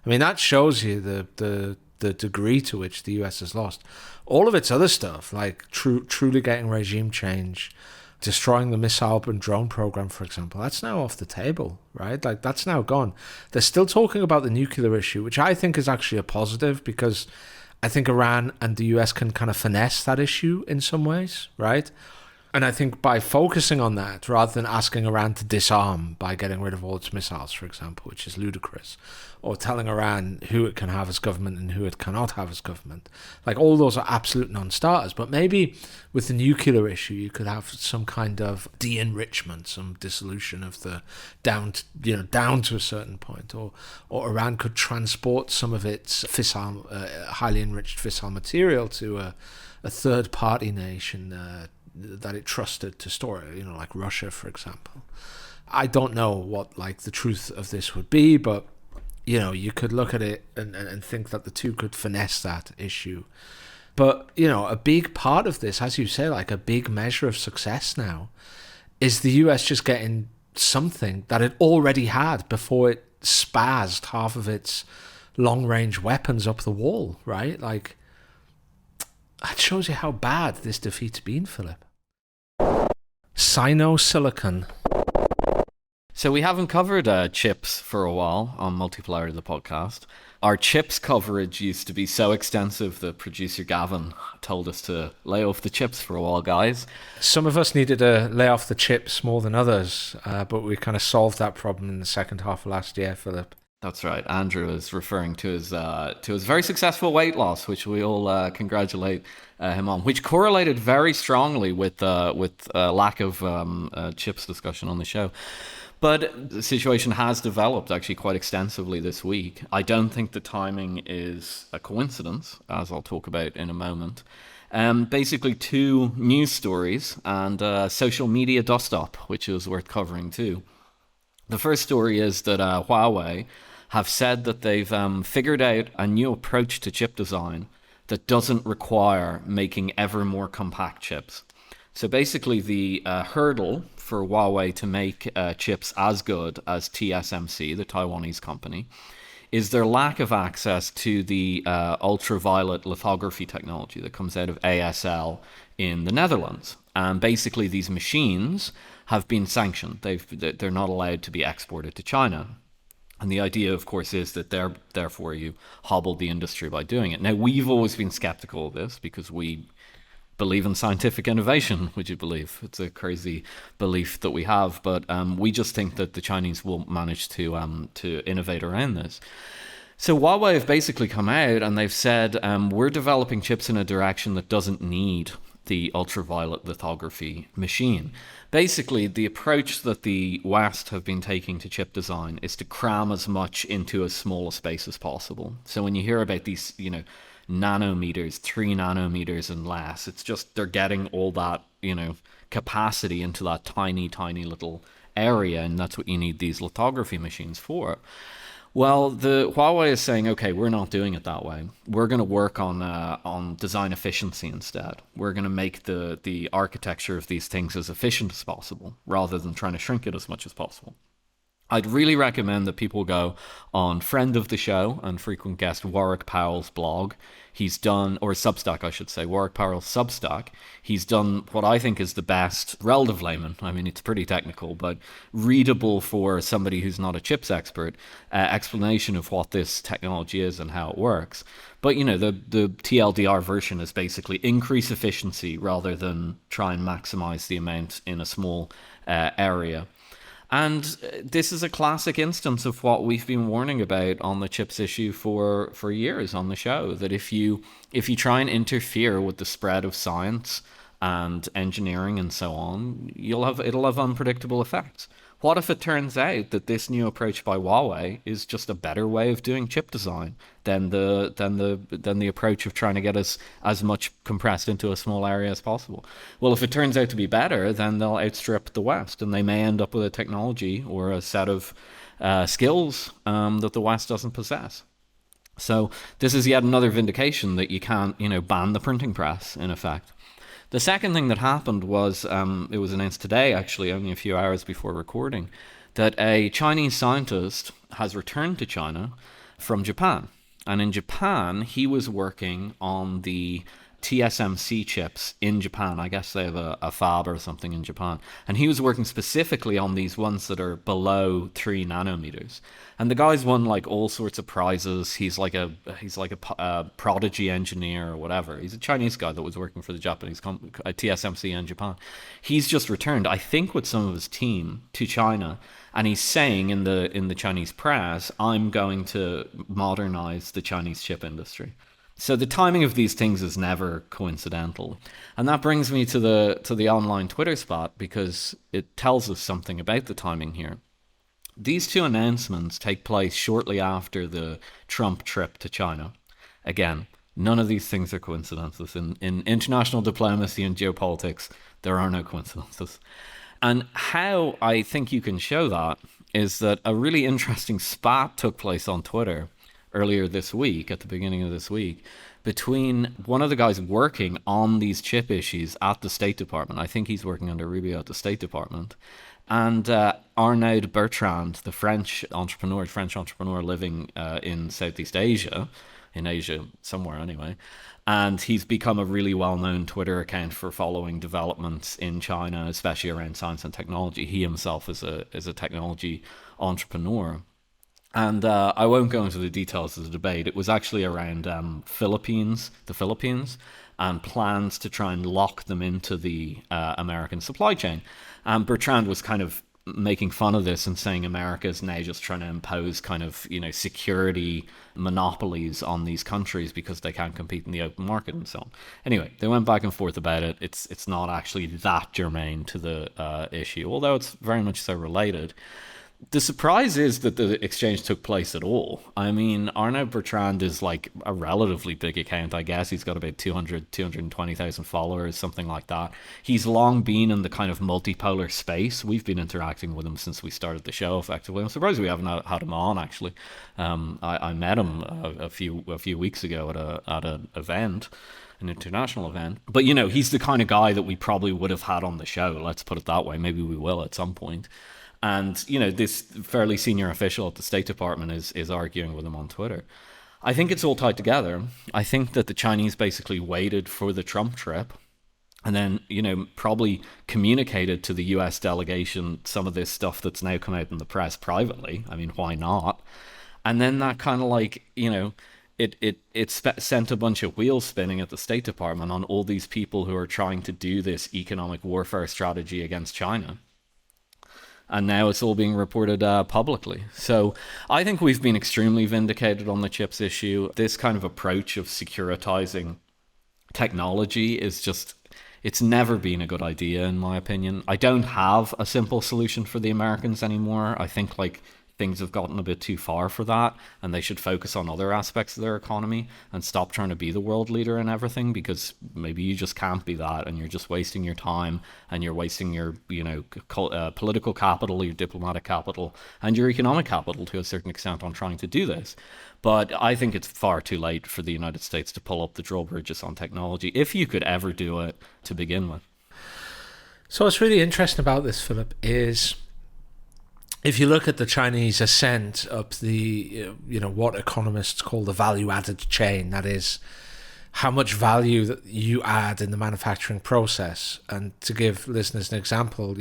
I mean, that shows you the degree to which the US has lost. All of its other stuff, like truly getting regime change, destroying the missile and drone program, for example, that's now off the table, right? Like, that's now gone. They're still talking about the nuclear issue, which I think is actually a positive, because I think Iran and the US can kind of finesse that issue in some ways, right? And I think by focusing on that, rather than asking Iran to disarm by getting rid of all its missiles, for example, which is ludicrous, or telling Iran who it can have as government and who it cannot have as government, like all those are absolute non-starters. But maybe with the nuclear issue, you could have some kind of de-enrichment, some dissolution of the down to a certain point, or Iran could transport some of its fissile, highly enriched fissile material to a third-party nation that it trusted to store it, like Russia, for example. I don't know what the truth of this would be, but you could look at it and think that the two could finesse that issue. But a big part of this, as you say, a big measure of success now, is the US just getting something that it already had before it spazzed half of its long-range weapons up the wall, right? That shows you how bad this defeat's been, Philip. Sino Silicon. So we haven't covered chips for a while on Multipolarity, the podcast. Our chips coverage used to be so extensive that producer Gavin told us to lay off the chips for a while, guys. Some of us needed to lay off the chips more than others, but we kind of solved that problem in the second half of last year, Philip. That's right. Andrew is referring to his very successful weight loss, which we all congratulate him on, which correlated very strongly with lack of chips discussion on the show. But the situation has developed actually quite extensively this week. I don't think the timing is a coincidence, as I'll talk about in a moment. Basically, two news stories and social media dust-up, which is worth covering too. The first story is that Huawei have said that they've figured out a new approach to chip design that doesn't require making ever more compact chips. So basically the hurdle for Huawei to make chips as good as TSMC, the Taiwanese company, is their lack of access to the ultraviolet lithography technology that comes out of ASL in the Netherlands. And basically these machines have been sanctioned. They're not allowed to be exported to China. And the idea, of course, is that therefore you hobbled the industry by doing it. Now, we've always been skeptical of this because we believe in scientific innovation, would you believe? It's a crazy belief that we have, but we just think that the Chinese will manage to innovate around this. So Huawei have basically come out and they've said, we're developing chips in a direction that doesn't need the ultraviolet lithography machine. Basically, the approach that the West have been taking to chip design is to cram as much into as small a space as possible. So when you hear about these, nanometers, 3 nanometers and less, it's just they're getting all that, capacity into that tiny, tiny little area, and that's what you need these lithography machines for. Well, the Huawei is saying, okay, we're not doing it that way. We're going to work on design efficiency instead. We're going to make the architecture of these things as efficient as possible, rather than trying to shrink it as much as possible. I'd really recommend that people go on friend of the show and frequent guest Warwick Powell's blog. He's done, or Substack, I should say, Warwick Powell's Substack. He's done what I think is the best, relative layman. I mean, it's pretty technical, but readable for somebody who's not a chips expert, explanation of what this technology is and how it works. But, the TLDR version is basically increase efficiency rather than try and maximize the amount in a small area. And this is a classic instance of what we've been warning about on the chips issue for years on the show, that if you try and interfere with the spread of science and engineering and so on, it'll have unpredictable effects. What if it turns out that this new approach by Huawei is just a better way of doing chip design than the approach of trying to get as much compressed into a small area as possible? Well, if it turns out to be better, then they'll outstrip the West, and they may end up with a technology or a set of skills that the West doesn't possess. So this is yet another vindication that you can't, ban the printing press, in effect. The second thing that happened was, it was announced today, actually, only a few hours before recording, that a Chinese scientist has returned to China from Japan. And in Japan, he was working on the TSMC chips in Japan. I guess they have a fab or something in Japan. And he was working specifically on these ones that are below 3 nanometers. And the guy's won like all sorts of prizes. He's like a prodigy engineer or whatever. He's a Chinese guy that was working for the Japanese TSMC in Japan. He's just returned, I think, with some of his team to China, and he's saying in the Chinese press, "I'm going to modernize the Chinese chip industry." So the timing of these things is never coincidental. And that brings me to the online Twitter spot, because it tells us something about the timing here. These two announcements take place shortly after the Trump trip to China. Again, none of these things are coincidences. In international diplomacy and geopolitics, there are no coincidences. And how I think you can show that is that a really interesting spat took place on Twitter earlier this week, at the beginning of this week, between one of the guys working on these chip issues at the State Department. I think he's working under Rubio at the State Department. And Arnaud Bertrand, the French entrepreneur living in Southeast Asia, in Asia somewhere anyway. And he's become a really well-known Twitter account for following developments in China, especially around science and technology. He himself is a technology entrepreneur. And I won't go into the details of the debate. It was actually around the Philippines, and plans to try and lock them into the American supply chain. Bertrand was kind of making fun of this and saying America is now just trying to impose kind of, security monopolies on these countries because they can't compete in the open market and so on. Anyway, they went back and forth about it. It's not actually that germane to the issue, although it's very much so related. The surprise is that the exchange took place at all. I mean, Arnaud Bertrand is like a relatively big account, I guess. He's got about 220,000 followers, something like that. He's long been in the kind of multipolar space. We've been interacting with him since we started the show, effectively. I'm surprised we haven't had him on, actually. I met him a few weeks ago at an event, an international event. But, he's the kind of guy that we probably would have had on the show, let's put it that way. Maybe we will at some point. And, this fairly senior official at the State Department is arguing with him on Twitter. I think it's all tied together. I think that the Chinese basically waited for the Trump trip and then, probably communicated to the US delegation some of this stuff that's now come out in the press privately. I mean, why not? And then that kind of like, it sent a bunch of wheels spinning at the State Department on all these people who are trying to do this economic warfare strategy against China. And now it's all being reported publicly. So I think we've been extremely vindicated on the chips issue. This kind of approach of securitizing technology is just, it's never been a good idea, in my opinion. I don't have a simple solution for the Americans anymore. I think things have gotten a bit too far for that, and they should focus on other aspects of their economy and stop trying to be the world leader in everything, because maybe you just can't be that, and you're just wasting your time, and you're wasting your political capital, your diplomatic capital, and your economic capital to a certain extent on trying to do this. But I think it's far too late for the United States to pull up the drawbridges on technology, if you could ever do it to begin with. So what's really interesting about this, Philip, is if you look at the Chinese ascent up the, what economists call the value-added chain, that is, how much value that you add in the manufacturing process. And to give listeners an example,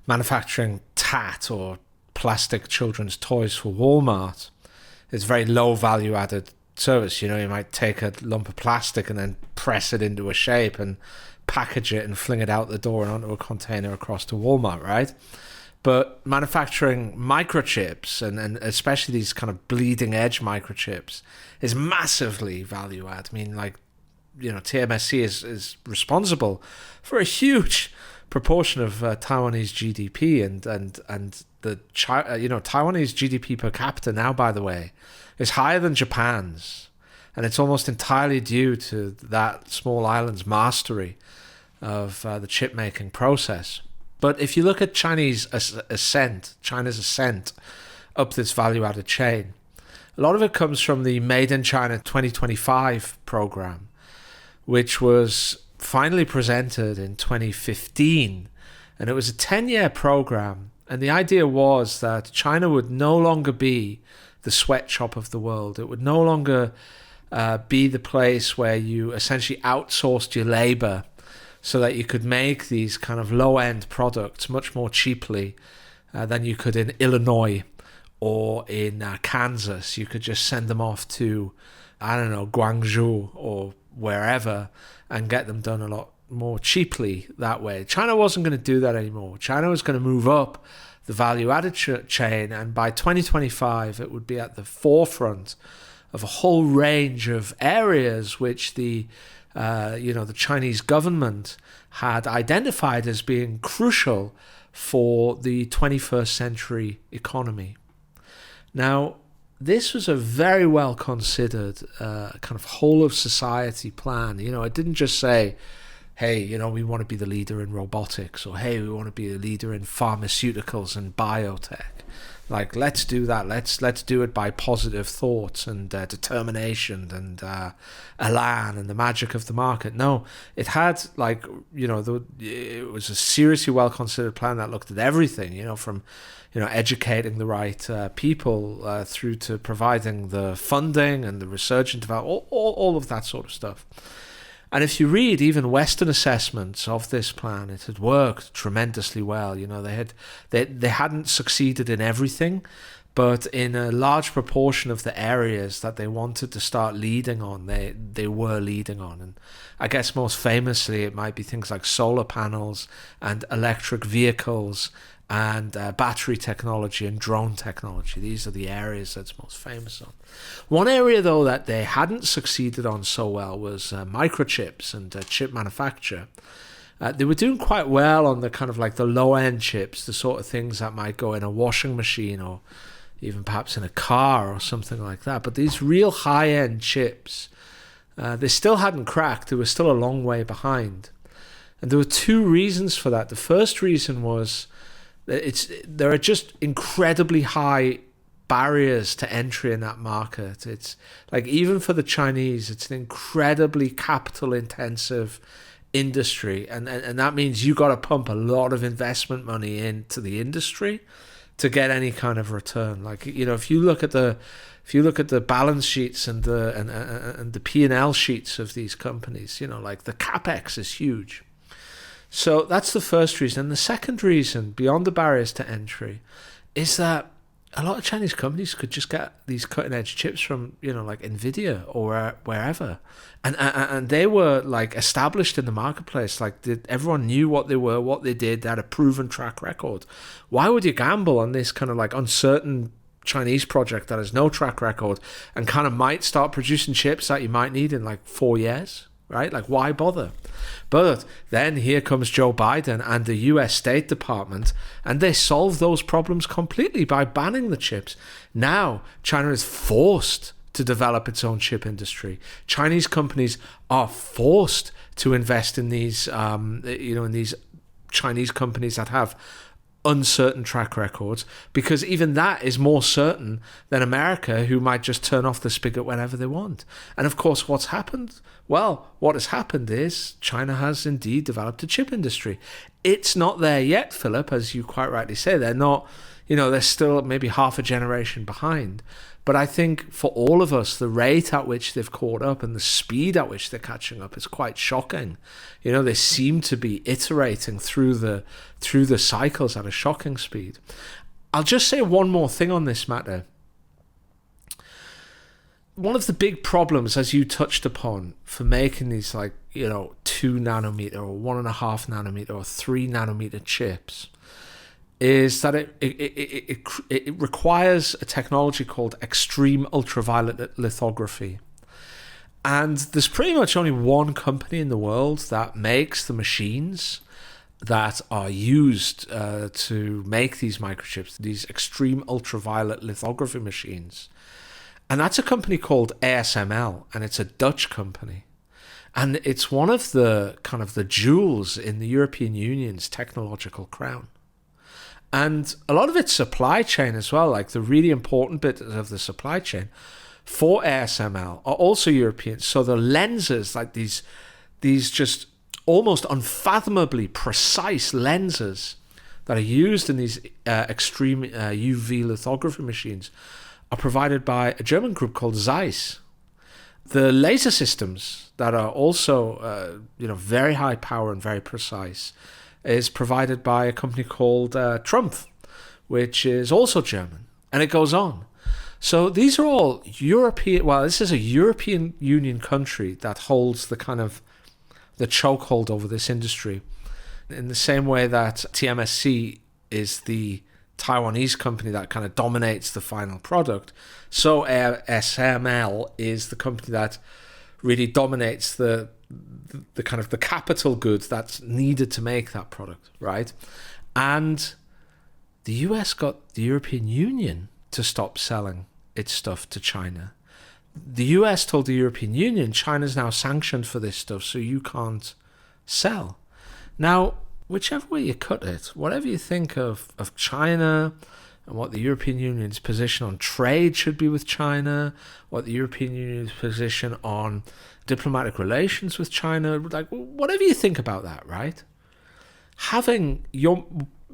manufacturing tat or plastic children's toys for Walmart is very low value-added service. You might take a lump of plastic and then press it into a shape and package it and fling it out the door and onto a container across to Walmart, right? But manufacturing microchips, and especially these kind of bleeding edge microchips, is massively value add. I mean, TMSC is responsible for a huge proportion of Taiwanese GDP, and the Taiwanese GDP per capita now, by the way, is higher than Japan's, and it's almost entirely due to that small island's mastery of the chip making process. But if you look at China's ascent up this value-added chain, a lot of it comes from the Made in China 2025 program, which was finally presented in 2015. And it was a 10-year program. And the idea was that China would no longer be the sweatshop of the world. It would no longer be the place where you essentially outsourced your labor so that you could make these kind of low-end products much more cheaply than you could in Illinois or in Kansas. You could just send them off to, I don't know, Guangzhou or wherever and get them done a lot more cheaply that way. China wasn't going to do that anymore. China was going to move up the value-added chain, and by 2025 it would be at the forefront of a whole range of areas which the Chinese government had identified as being crucial for the 21st century economy. Now, this was a very well considered kind of whole of society plan. It didn't just say, hey, we want to be the leader in robotics, or hey, we want to be a leader in pharmaceuticals and biotech. Like, let's do that. Let's do it by positive thoughts and determination and elan and the magic of the market. No, it had it was a seriously well considered plan that looked at everything. From educating the right people through to providing the funding and the research and development, all of that sort of stuff. And if you read even Western assessments of this plan, it had worked tremendously well. They hadn't succeeded in everything, but in a large proportion of the areas that they wanted to start leading on, they were leading on. And I guess most famously, it might be things like solar panels and electric vehicles and battery technology and drone technology. These are the areas that's most famous on. One area, though, that they hadn't succeeded on so well was microchips and chip manufacture. They were doing quite well on the kind of like the low-end chips, the sort of things that might go in a washing machine or even perhaps in a car or something like that. But these real high-end chips, they still hadn't cracked. They were still a long way behind. And there were two reasons for that. The first reason was there are just incredibly high barriers to entry in that market. It's like, even for the Chinese, it's an incredibly capital intensive industry, and that means you got to pump a lot of investment money into the industry to get any kind of return. Like, if you look at the balance sheets and the P&L sheets of these companies, like the capex is huge. So that's the first reason. And the second reason, beyond the barriers to entry, is that a lot of Chinese companies could just get these cutting edge chips from, like Nvidia or wherever. And they were like established in the marketplace. Like, everyone knew what they were, what they did. They had a proven track record. Why would you gamble on this kind of like uncertain Chinese project that has no track record and kind of might start producing chips that you might need in like 4 years? Right? Like, why bother? But then here comes Joe Biden and the US State Department, and they solve those problems completely by banning the chips. Now, China is forced to develop its own chip industry. Chinese companies are forced to invest in these, in these Chinese companies that have uncertain track records, because even that is more certain than America, who might just turn off the spigot whenever they want. And of course, what's happened? Well, what has happened is China has indeed developed a chip industry. It's not there yet, Philip, as you quite rightly say. They're not, they're still maybe half a generation behind. But I think for all of us, the rate at which they've caught up and the speed at which they're catching up is quite shocking. They seem to be iterating through the cycles at a shocking speed. I'll just say one more thing on this matter. One of the big problems, as you touched upon, for making these 2 nanometer or 1.5 nanometer or 3 nanometer chips is that it requires a technology called extreme ultraviolet lithography. And there's pretty much only one company in the world that makes the machines that are used to make these microchips, these extreme ultraviolet lithography machines. And that's a company called ASML, and it's a Dutch company. And it's one of the kind of the jewels in the European Union's technological crown. And a lot of its supply chain as well, like the really important bit of the supply chain for ASML are also European. So the lenses, like these just almost unfathomably precise lenses that are used in these extreme UV lithography machines, are provided by a German group called Zeiss. The laser systems that are also, very high power and very precise is provided by a company called Trumpf, which is also German. And it goes on. So these are all European. Well, this is a European Union country that holds the kind of the chokehold over this industry, in the same way that TMSC is the Taiwanese company that kind of dominates the final product. So SML is the company that really dominates the kind of the capital goods that's needed to make that product, right? And the US got the European Union to stop selling its stuff to China. The US told the European Union, China's now sanctioned for this stuff, so you can't sell. Now, whichever way you cut it, whatever you think of China and what the European Union's position on trade should be with China, what the European Union's position on diplomatic relations with China, like whatever you think about that, right? Having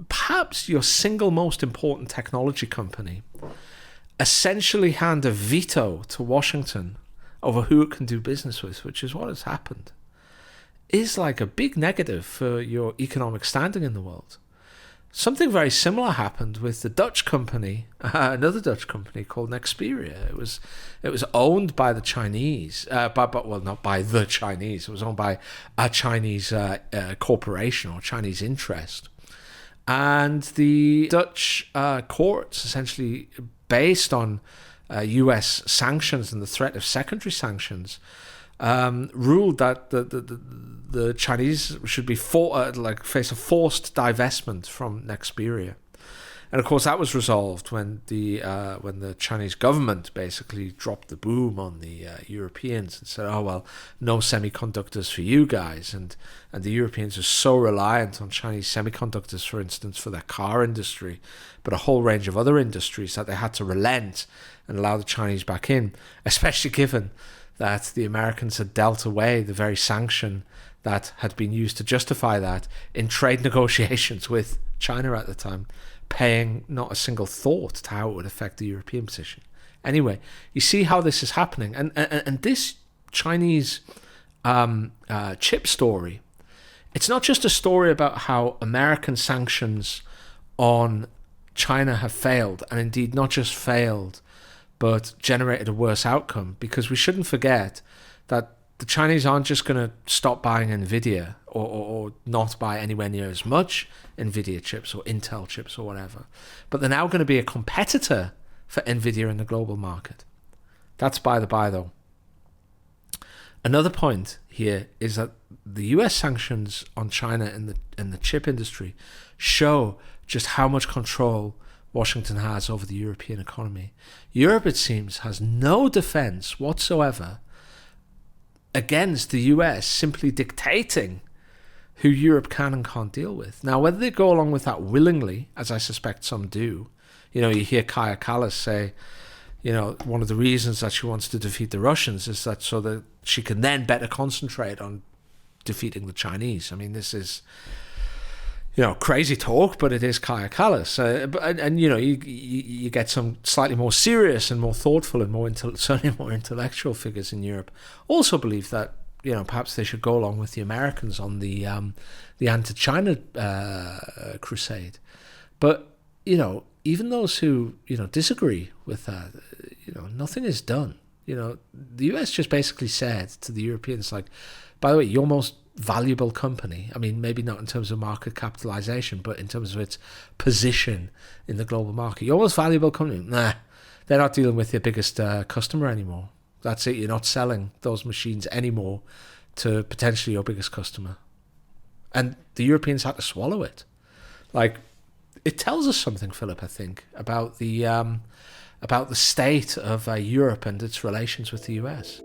perhaps your single most important technology company essentially hand a veto to Washington over who it can do business with, which is what has happened, is like a big negative for your economic standing in the world. Something very similar happened with the Dutch company, another Dutch company called Nexperia. It was owned by the Chinese, not by the Chinese. It was owned by a Chinese corporation or Chinese interest. And the Dutch courts, essentially based on US sanctions and the threat of secondary sanctions, ruled that the Chinese should be face a forced divestment from Nexperia. And of course that was resolved when the Chinese government basically dropped the boom on the Europeans and said, oh well, no semiconductors for you guys, and the Europeans are so reliant on Chinese semiconductors, for instance, for their car industry, but a whole range of other industries, that they had to relent and allow the Chinese back in, especially given that the Americans had dealt away the very sanction that had been used to justify that in trade negotiations with China at the time, paying not a single thought to how it would affect the European position. Anyway, you see how this is happening. And this Chinese chip story, it's not just a story about how American sanctions on China have failed, and indeed not just failed, but generated a worse outcome, because we shouldn't forget that the Chinese aren't just going to stop buying NVIDIA or not buy anywhere near as much NVIDIA chips or Intel chips or whatever, but they're now going to be a competitor for NVIDIA in the global market. That's by the by, though. Another point here is that the US sanctions on China in the chip industry show just how much control Washington has over the European economy. Europe, it seems, has no defense whatsoever against the US simply dictating who Europe can and can't deal with. Now, whether they go along with that willingly, as I suspect some do, you hear Kaja Kallas say, one of the reasons that she wants to defeat the Russians is that so that she can then better concentrate on defeating the Chinese. I mean, this is, crazy talk, but it is Kaja Kallas. You get some slightly more serious and more thoughtful and certainly more intellectual figures in Europe also believe that, perhaps they should go along with the Americans on the anti-China crusade. But, even those who, disagree with that, nothing is done. The US just basically said to the Europeans, like, by the way, your most valuable company, I mean, maybe not in terms of market capitalization, but in terms of its position in the global market, your most valuable company, they're not dealing with your biggest customer anymore. That's it. You're not selling those machines anymore to potentially your biggest customer. And the Europeans had to swallow it. Like, it tells us something, Philip, I think, about the state of Europe and its relations with the US.